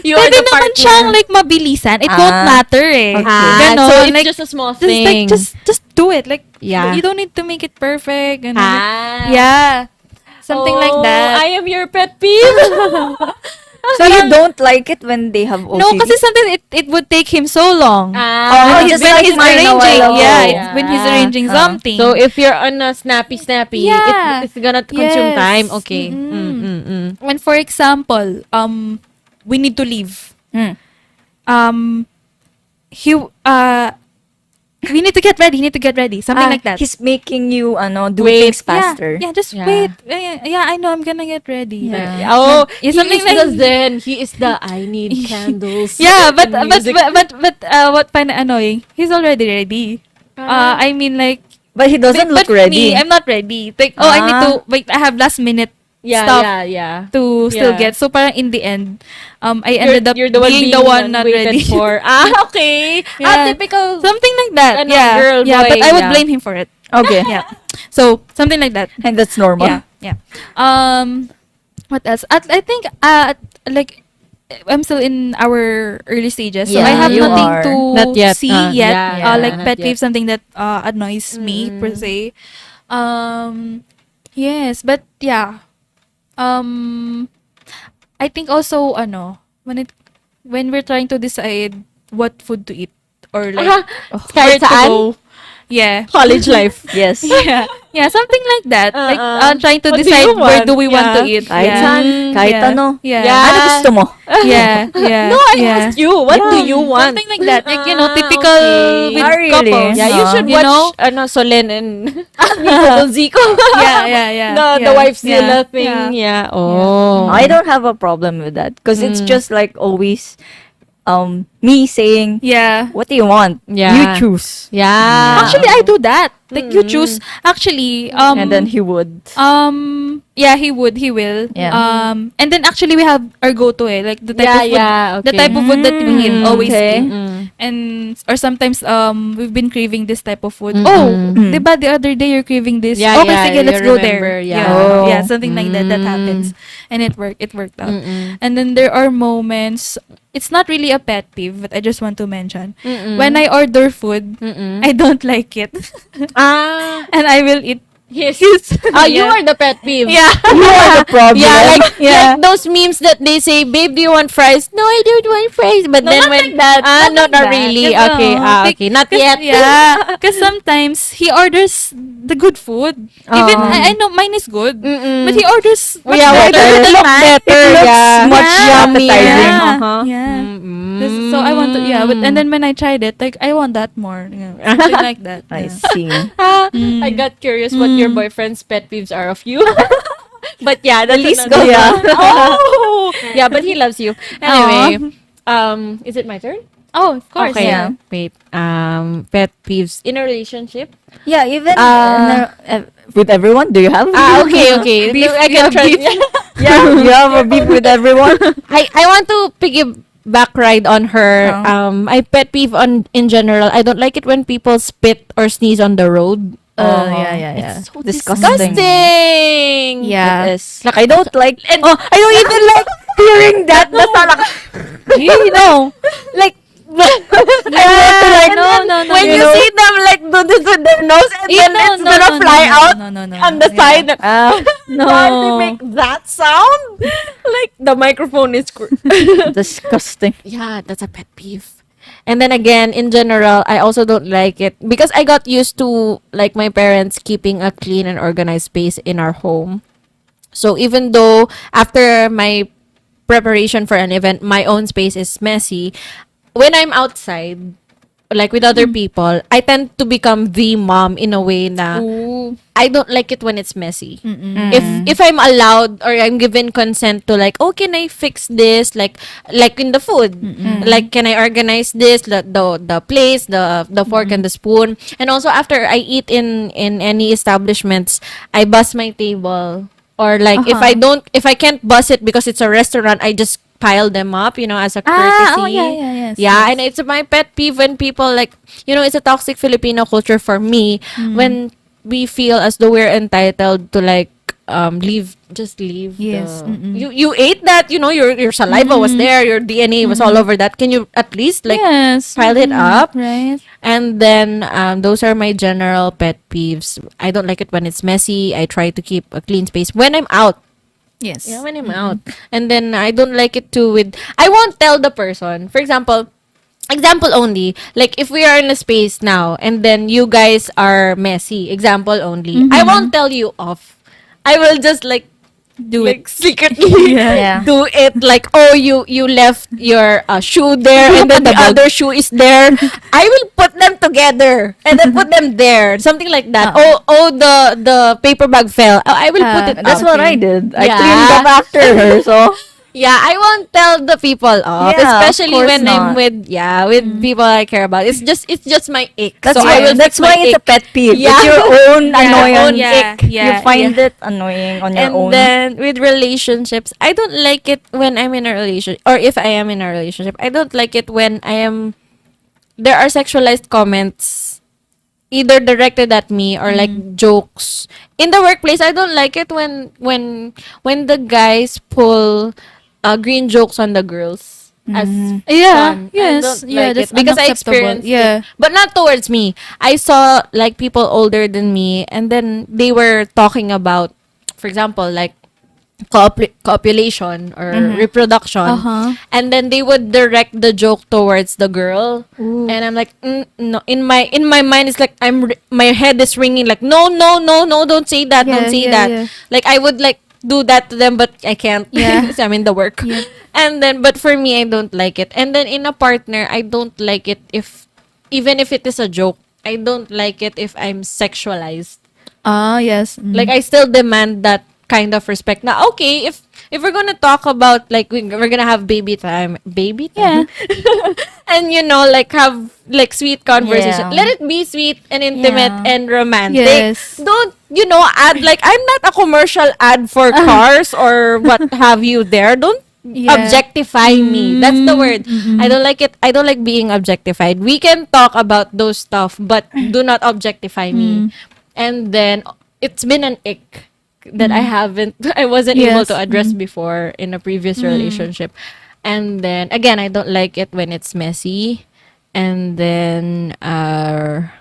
You are pwede the naman partner. siyang like mabilisan. It won't Ah, matter eh. okay. Ganon. So it's like, just a small just thing. like just do it. Like Yeah. you don't need to make it perfect. And Ah. yeah. Something like Oh, that. I am your pet peeve. So you don't like it when they have OCD? No, kasi sometimes it would take him so long. Oh, When just when like he's mine a while arranging, ago. yeah, when he's arranging Ah. something. So if you're on a snappy, Yeah. it's gonna consume Yes. time. Okay. Mm-mm. When for example, we need to leave. Hmm. He we need to get ready, something like that. He's making you do Wait. things faster. Yeah, just Yeah. wait. Yeah, I know I'm gonna get ready. Yeah. Like, Oh, Yeah, he something is like- the Zen. He is the I need candles. yeah, but and but music. but what find annoying? He's already ready. I mean like But he doesn't but look ready. Me, I'm not ready. Like I need to wait. I have last minute stuff yeah. to still Yeah. get. So parang in the end, I ended up You're the one being the one not waited ready. for. Okay. Yeah. Typical. Something like that. Ano, Yeah. girl, yeah, boy, but I would yeah. blame him for it. Okay. Yeah. So something like that. And that's normal. Yeah. Yeah. What else? I think like I'm still in our early stages, so I Yeah, have you nothing are. to Not yet. see Yeah, yet. yeah, Like not pet yet. peeve, something that annoys me per se. Yes, but yeah. I think also when we're trying to decide what food to eat or like Kahit where to saan? go. Yeah. College life. Yes. Yeah. Yeah, something like that. Like trying to What do decide you where want? do we want to Yeah. eat. Kahit Yeah. saan, kahit Yeah. ano. Yeah. Yeah. Ano gusto mo? Yeah. Yeah. No, I yeah. asked you. What do you want? Something like that. Like, typical Okay. with Ah, really? couples. Yeah, you should You watch know? Solen and Nico Zico. Yeah, yeah, yeah. The yeah. wifezilla Yeah. thing. Yeah. Yeah. Oh. I don't have a problem with that because it's just like always me saying, Yeah. what do you want? Yeah. You choose. Yeah. Actually, I do that. Like, you choose. Actually, And then he would. yeah, he will. Yeah. And then actually we have our go-to like the type Yeah, of food, yeah, the okay. type of food that we eat, always okay. eat. Mm. And or sometimes we've been craving this type of food. Mm-mm. Oh, Mm. diba the other day you're craving this? Yeah, Okay, yeah, sige, let's you go remember, there. yeah. Oh. Yeah, something like that Mm. happens. And it worked out. Mm-mm. And then there are moments, it's not really a pet peeve, but I just want to mention. Mm-mm. When I order food, Mm-mm. I don't like it. And I will eat Yes. his. You Yeah. are the pet peeve. Yeah. You are the problem. Yeah, Yeah. like those memes that they say, "Babe, do you want fries?" No, I don't want fries. But No, then not when like that. not Not like that. really. Yes, Okay, like, okay, not 'cause- yet. Yeah, because sometimes he orders the good food. Even I know mine is good, Mm-mm. but he orders much Yeah, why better. does it look better? It looks Yeah. much yummier. appetizing. Uh-huh. Yeah. Mm-mm. So I want to, but and then when I tried it, like I want that more, something like that. I Yeah. see. I got curious what your boyfriend's pet peeves are of you. But yeah, the least go, yeah. Oh, yeah, but he loves you. Anyway, is it my turn? Oh, of course. Okay. Yeah. Wait. Pet peeves in a relationship. Yeah, even Uh, with everyone, do you have? Okay, okay. Beef, I you can have try. beef. Yeah, you have a beef with everyone. I want to piggyback ride on her. I pet peeve in general. I don't like it when people spit or sneeze on the road. Yeah. It's so Disgusting. disgusting. Yeah. It is. Like, I don't like, I don't even like hearing that. That's not like, like, Yeah, No. When you see them like do this with their nose and then it's gonna fly out No. on the side. no. Why they make that sound? Like the microphone is. Disgusting. Yeah, that's a pet peeve. And then again, in general, I also don't like it because I got used to like my parents keeping a clean and organized space in our home. So even though after my preparation for an event, my own space is messy, when I'm outside, like with other people, I tend to become the mom in a way na I don't like it when it's messy. If I'm allowed or I'm given consent to like, oh, can I fix this? Like in the food, like can I organize this? The place, the fork and the spoon, and also after I eat in any establishments, I bust my table. Or like if I can't bust it because it's a restaurant, I just pile them up, as a courtesy. Yes. Yeah, and it's my pet peeve when people like, it's a toxic Filipino culture for me when we feel as though we're entitled to like leave Yes. you ate that, your saliva was there, your DNA was all over that. Can you at least like Yes. pile it up? Right. And then those are my general pet peeves. I don't like it when it's messy. I try to keep a clean space when I'm out. Yes. Yeah, when I'm out. And then I don't like it too with I won't tell the person. For example only, like if we are in a space now and then you guys are messy, example only, I won't tell you off. I will just like Do like it. secretly Yeah. do it like, oh, you left your shoe there and then the other shoe is there. I will put them together and then put them there, something like that. Oh, the paper bag fell. Oh, I will put it That's up. what I did. I Yeah. cleaned up after her, so Yeah, I won't tell the people off, Yeah, of especially course when I'm not. with people I care about. It's just my ick. that's so I will that's fix my why it's a ick. pet peeve. Yeah. It's your own Yeah, annoyance. own ick. You find it annoying on your And own. then with relationships, I don't like it when I'm in a relationship, or if I am in a relationship, I don't like it when there are sexualized comments either directed at me or like jokes. In the workplace, I don't like it when the guys pull green jokes on the girls as Yeah. fun. Yes. I don't Yeah. like That's it because I unacceptable. experienced Yeah. it. But not towards me. I saw like people older than me and then they were talking about, for example, like copulation or reproduction, and then they would direct the joke towards the girl, and I'm like, no. In my mind, it's like my head is ringing like, no, no, no, no, don't say that, don't say that. Yeah. Like I would like do that to them, but I can't. Yeah. So I'm in the work. Yeah. And then, but for me, I don't like it. And then in a partner, I don't like it even if it is a joke. I don't like it if I'm sexualized. Yes. Like I still demand that kind of respect. Now, okay, if we're gonna talk about like we're gonna have baby time, and like have like sweet conversation. Yeah. Let it be sweet and intimate Yeah. and romantic. Yes. Don't add like I'm not a commercial ad for cars or what have you. There, don't Yeah. objectify me. That's the word. I don't like it. I don't like being objectified. We can talk about those stuff, but do not objectify me. And then it's been an ick that I wasn't able Yes. to address before in a previous relationship. And then again, I don't like it when it's messy. And then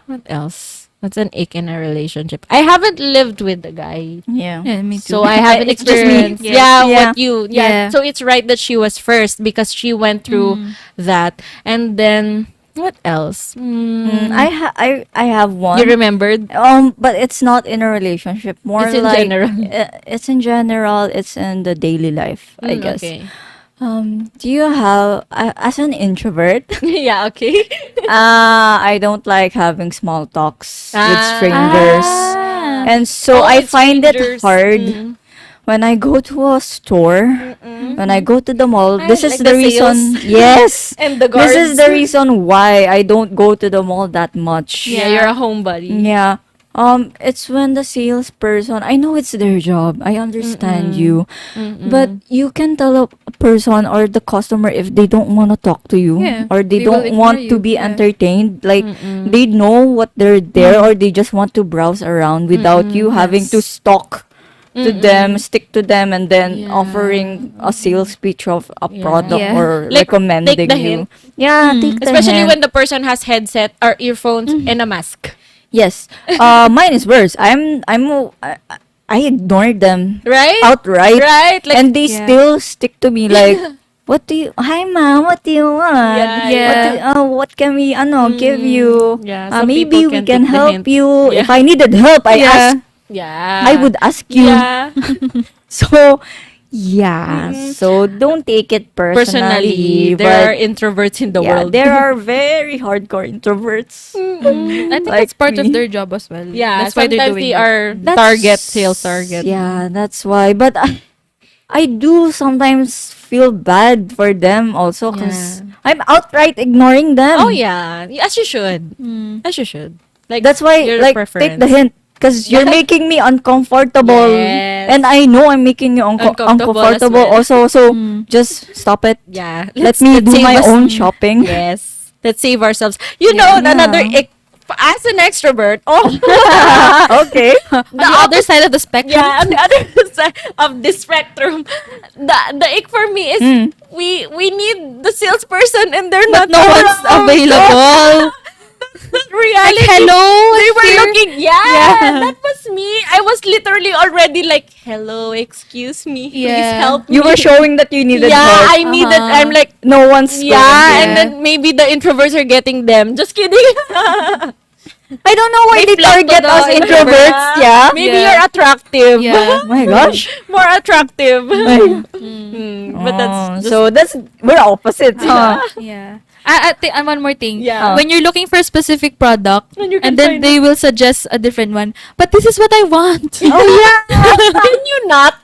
what else? What's an ick in a relationship? I haven't lived with the guy. Yeah. Yeah, me too. So I haven't It's just me. experienced. Yes. Yeah, Yeah. what you Yeah. So it's right that she was first because she went through that. And then what else? I have one. You remembered? But it's not in a relationship. More It's in like general. It's in general. It's in the daily life, I guess. Okay. Do you have as an introvert? Yeah, okay. I don't like having small talks with Ah. strangers, and so I with find it strangers. hard when I go to a store. When I go to the mall, this is like the the reason. sales. Yes, And the this is guards. the reason why I don't go to the mall that much. Yeah, you're a homebody. Yeah. It's when the salesperson, I know it's their job. I understand you. But you can tell a person or the customer if they don't want to talk to you Yeah, or they they will don't ignore want to you. be Yeah. entertained. Like they know what they're there or they just want to browse around without you having to stalk to them, stick to them, and then Yeah. offering a sales pitch of a Yeah. product Yeah. or Like, recommending take the you. hint. Yeah, take the Especially hint. when the person has headset or earphones and a mask. Yes. Mine is worse. I ignored them Right? outright. Right? Like, And they Yeah. still stick to me like, hi ma'am, what do you want? Yeah. What can we give you? Yeah, some Maybe people we can can take the help hint. you. Yeah. If I needed help, Yeah. Yeah. I would ask you. Yeah. So yeah. So don't take it Personally, personally. there are but introverts in the yeah, world. there are very hardcore introverts. I think Like that's part me. of their job as well. Yeah, That's why they're sometimes doing they it. are sales target. Yeah, that's why. But I do sometimes feel bad for them also because I'm outright ignoring them. Oh yeah, as you should. As you should. Like That's why, your like, preference. take the hint. Because you're making me uncomfortable. Yes. And I know I'm making you Uncomfortable as uncomfortable well. also. So just stop it. Yeah. Let me do save my us- own shopping. Yes. Let's save ourselves. You know, Yeah. another as an extrovert. Oh, Okay. The other side of the spectrum. yeah. On the other side of this spectrum, the ick for me is we need the salesperson and they're But not no one's around. available. Reality. Hello. They were here. looking. Yeah, that was me. I was literally already like, hello, excuse me, please Yeah. help me. You were showing that you needed Yeah, help. I needed. I'm like, No one's yeah, going and to. then maybe the introverts are getting them. Just kidding. I don't know why they flock to target the us introverts. Yeah. Maybe Yeah. you're attractive. Yeah. Oh my gosh. More attractive. But Oh, that's just, so we're opposites, huh? Yeah. And one more thing. Yeah. When you're looking for a specific product, And you can and then find they will suggest a different one. But this is what I want. Oh yeah. can you not?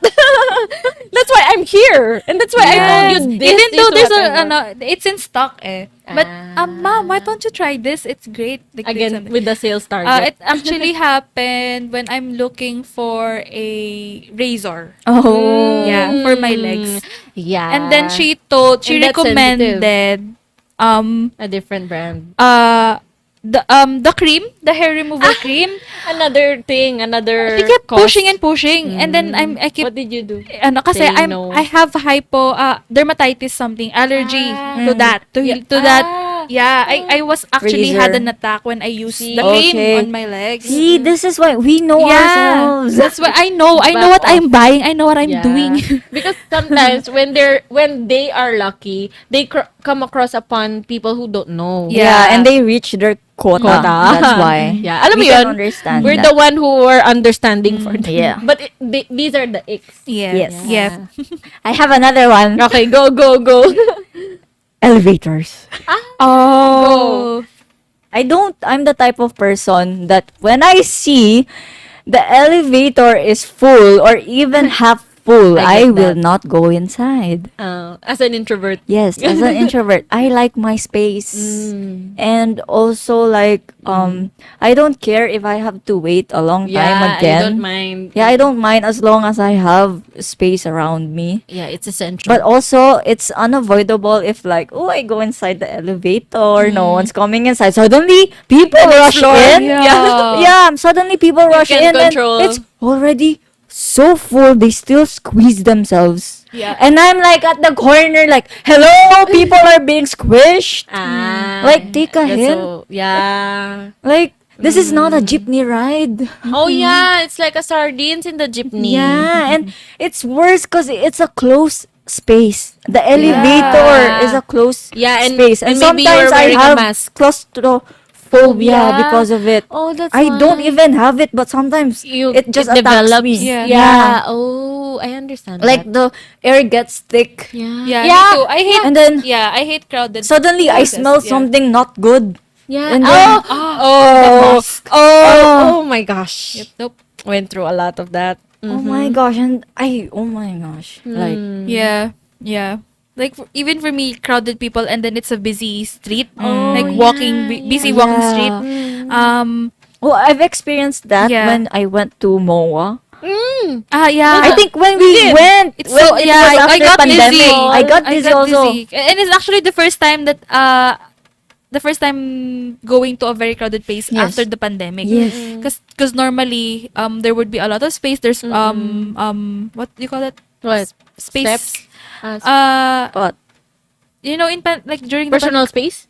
That's why I'm here, and that's why I told you this. Even is though there's what I want. it's in stock eh. But ma'am, why don't you try this? It's great. Like, this Again and- with the sales target. it actually happened when I'm looking for a razor. Oh. Yeah, for my legs. Yeah. And then she And that's recommended a different brand. the cream, the hair removal cream. Another thing, another She kept cost. pushing and pushing, and then I keep What did you do? kasi Saying no. I have dermatitis something allergy Ah. to that Yeah. to that Yeah, I was actually Freezer. had an attack when I used See? the cream Okay. on my legs. See, this is why we know Yeah, ourselves. that's why I know Back what I'm off. buying. I know what I'm Yeah. doing. Because sometimes when they are lucky, they come across upon people who don't know. Yeah, Yeah. and they reach their quota. Quota. That's why. Yeah, alam mo We can yun, understand we're that. the one who are understanding for them. Yeah. But these are the icks. Yeah. Yes. Yeah. I have another one. Okay, go, go, go. Elevators. Oh. I'm the type of person that when I see the elevator is full or even half full, I I get will that. not go inside. As an introvert. Yes, as an introvert, I like my space. Mm. And also like I don't care if I have to wait a long time Yeah, again. I don't mind. Yeah, I don't mind as long as I have space around me. Yeah, it's essential. But also, it's unavoidable if like, oh, I go inside the elevator, no one's coming inside. Suddenly, people rush floor. in. Yeah. Yeah, suddenly people rush can't in control. and it's already so full. They still squeeze themselves. Yeah. And I'm like at the corner like, hello, people are being squished. Like, take a that's hint. yeah. Like, this is not a jeepney ride. Oh yeah, it's like a sardines in the jeepney. Yeah, and it's worse because it's a closed space. The elevator is a closed Yeah, and- space. and And maybe you're sometimes I wearing a have mask. claustrophobia Yeah. because of it. Oh, that's I don't why. even have it, but sometimes it just attacks develops. me. Yeah. Oh, I understand. Like that. the air gets thick. yeah. Yeah, Yeah. me too. I hate And then I hate crowded. suddenly I places. smell Yeah. something not good. Yeah. And then- Oh, oh my gosh. Yep, nope. Went through a lot of that. Oh my gosh, and oh my gosh. Like, Yeah. Yeah. Like even for me, crowded people, and then it's a busy street, Oh, like walking, busy walking Yeah. street. well, I've experienced that Yeah. when I went to MOA. Yeah. I think when we went, It's when so it yeah. was I after got pandemic, dizzy. I got dizzy also. and it's actually the first time that the first time going to a very crowded place Yes. after the pandemic. Yes. Because normally there would be a lot of space. There's what do you call it? What? Space. Steps? What? You know, like during the Personal space?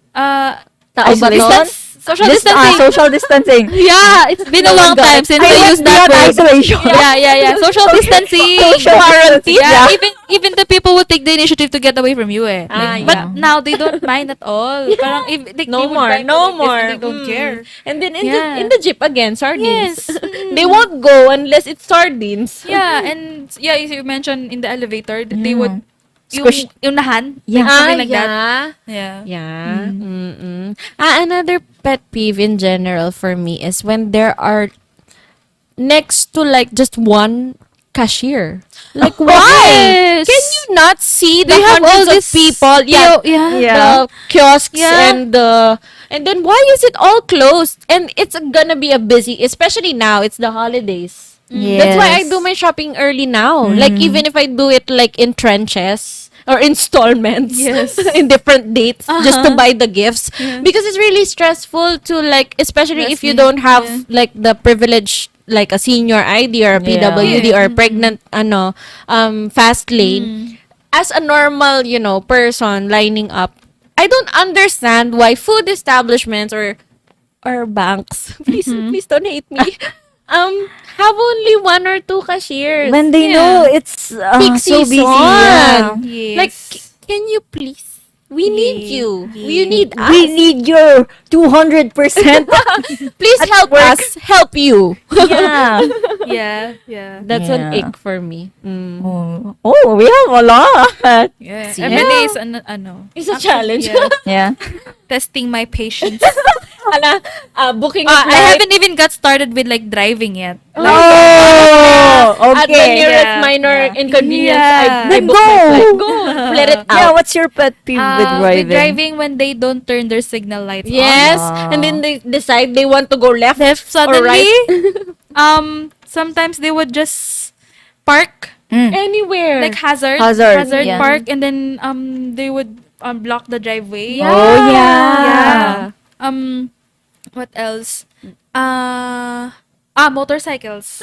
Isolation? social distancing. Social distancing. Yeah, it's been a long time since I used that word. Isolation. Yeah. Social distancing. Social Quarantine. distancing, Yeah, yeah. even the people would take the initiative to get away from you eh. Ah, But yeah. now they don't mind at all. Parang if they No would more, buy no like this and more. They don't care. And then Yeah. in the jeep again, sardines. Yes. They won't go unless it's sardines. Yeah, and yeah, as you mentioned in the elevator, that they would Squish. yung unahan, Yeah. like something like that. yeah. Yeah. Yeah. Mm-mm. Another pet peeve in general for me is when there are next to like just one cashier. Like why? Yes. Can you not see the They have all hundreds of this people? Yeah. Yeah. Yeah. The kiosks Yeah. and then why is it all closed? And it's gonna be a busy, especially now. It's the holidays. That's why I do my shopping early now. Like even if I do it like in trenches or installments Yes. in different dates just to buy the gifts because it's really stressful to like especially if you don't have like the privilege like a senior ID or a PWD or pregnant fast lane as a normal, person lining up. I don't understand why food establishments or banks please don't hate me have only one or two cashiers When they know it's peak so busy. season. Yeah. Yes. Like, can you please? We need you. You need us. We need your 200%. Please help us help you. Yeah. yeah. That's an Yeah. ick for me. Oh, we have a lot. Yeah. See? Every day is It's a challenge. Yeah. Yeah. Testing my patience. Booking I haven't even got started with like driving yet. Oh, At the okay. nearest Yeah. minor inconvenience, Yeah. I Then book my go. flight. Go. Let it Yeah, out. what's your pet peeve with With driving? driving when they don't turn their signal lights Yes. Ah. And then they decide they want to go left, on. Left or suddenly, right. sometimes they would just park Anywhere. like hazard yeah. park, and then they would block the driveway. Oh, yeah. Yeah. What else? Motorcycles.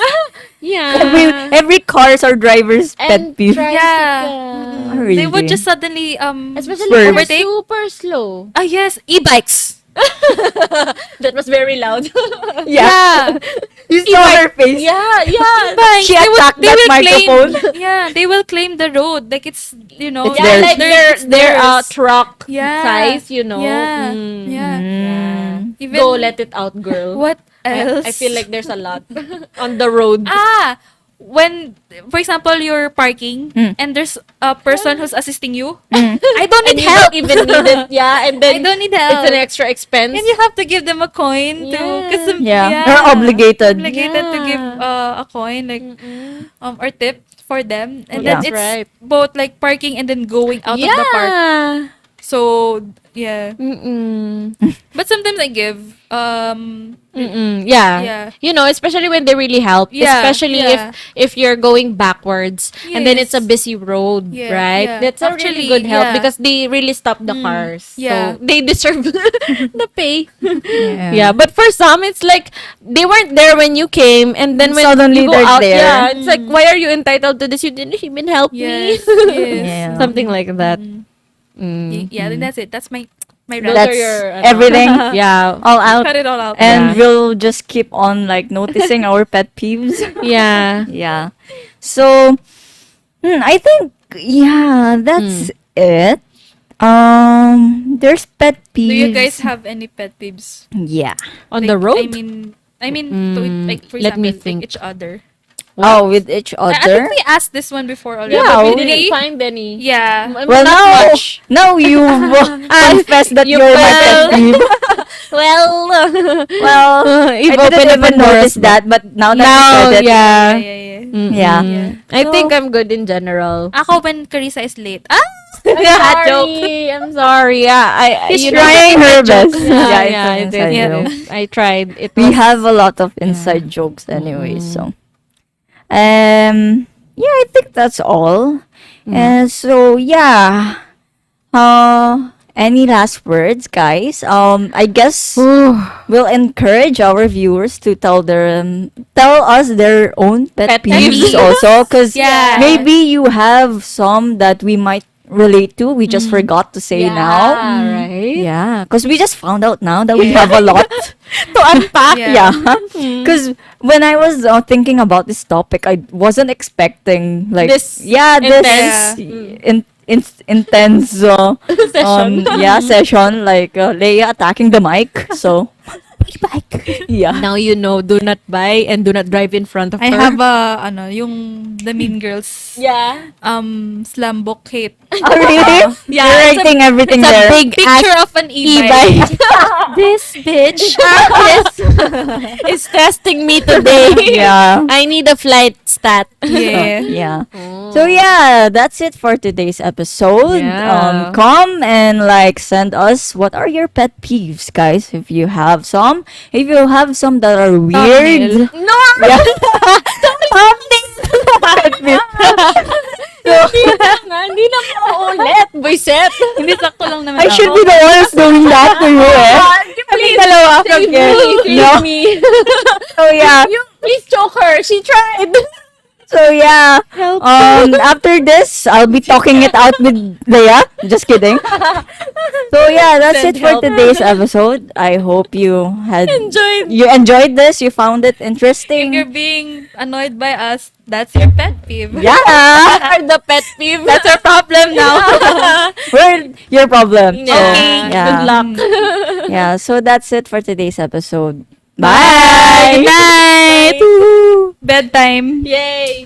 Yeah. Every cars or driver's pet And peeve. tricycle. Yeah. Really? They would just suddenly Especially Swerve. if you're overtake. super slow. Yes, e-bikes. That was very loud. Yeah. You saw her face. yeah. E-bikes. She attacked that microphone. Yeah, they will claim the road like it's It's Yeah, theirs. like it's their theirs. truck Yeah. size, you know. Yeah. Mm. Yeah. Mm. Even Go, let it out, girl. what else? I feel like there's a lot on the road. When, for example, you're parking and there's a person who's assisting you, I don't And need you help. don't even need it. Yeah, and I then don't need help. it's an extra expense. And you have to give them a coin too. Cause, Yeah. You're obligated. Obligated to give Yeah. a coin, like, or tip for them. And Yeah. then it's Right. both like parking and then going out of the park. So, yeah. Mm-mm. But sometimes I give. Mm-mm. Yeah. Yeah. You know, especially when they really help. Yeah, Especially yeah. if you're going backwards and then it's a Yes. busy road, Yeah, right? yeah. That's a Actually, really good help yeah. because they really stop the cars. yeah. So they deserve the pay. Yeah. Yeah, but for some it's like they weren't there when you came and then when Suddenly you go they're out, there. yeah, it's like why are you entitled to this? You didn't even help Yes. me. Yes. Yeah. Something like that. Yeah, I think that's it. That's my Those rant. That's are your, everything. Yeah. All out. Cut it all out. And Yeah. we'll just keep on like noticing our pet peeves. Yeah. Yeah. So, I think that's it. There's pet peeves. Do you guys have any pet peeves? Yeah. On Like, the road? I mean, to, like, for Let example, me like think. each other. Oh, with each I think other. we asked this one before already. Yeah, Yeah, but we we- didn't find any. Yeah. Well, Not now, much. now you confessed that You you're my pet fell. peeve. Well, Well, you've I opened didn't up even a notice doors, that, but now that Now, you said it, yeah. Yeah. Yeah. I So- think I'm good in general. Ako, when Carissa is late. I'm joke. sorry. I'm sorry. Yeah, She's you know, trying her best. Yeah, Yeah, it it's is. an inside It joke. is. I tried. It We was, have a lot of inside jokes anyway, so. Yeah, I think that's all. And so, yeah. Any last words, guys? I guess we'll encourage our viewers to tell us their own pet Pet peeves peeves. also, because Yeah. maybe you have some that we might relate to. We just forgot to say yeah, now. right? Yeah, because we just found out now that we have a lot to unpack. Yeah. Yeah, because when I was thinking about this topic, I wasn't expecting like This this intense Session. session like Leia attacking the mic. So yeah, Now you know, do not buy and do not drive in front of I her. have yung the Mean Girls yeah. slam book hate. oh, really? Yeah, You're it's a- writing everything It's a there. big Picture of an e-bike. This bitch is testing me today. Yeah. I need a flight stat. Yeah. Yeah. So yeah, that's it for today's episode. Yeah. Come and like send us what are your pet peeves, guys, if you have some. If you have some that are weird. No! Yeah. Something. Hindi na mo ulit, Boyset. Hindi, sakto lang naman I ako. should be the one who's doing that to you, eh. Please, Dalawa from save here. me, No. save me. So yeah. Please choke her. She tried. So yeah. Help. After this, I'll be talking it out with Leia. Just kidding. So yeah, that's Send it for help. today's episode. I hope you enjoyed this. You found it If interesting. you're being annoyed by us, that's your pet peeve. Yeah. Are the pet peeve. That's our problem now. We're your problem. So, Okay. yeah. Good luck. Yeah, so that's it for today's episode. Bye. Bye. Good night. Woo. Bedtime. Yay.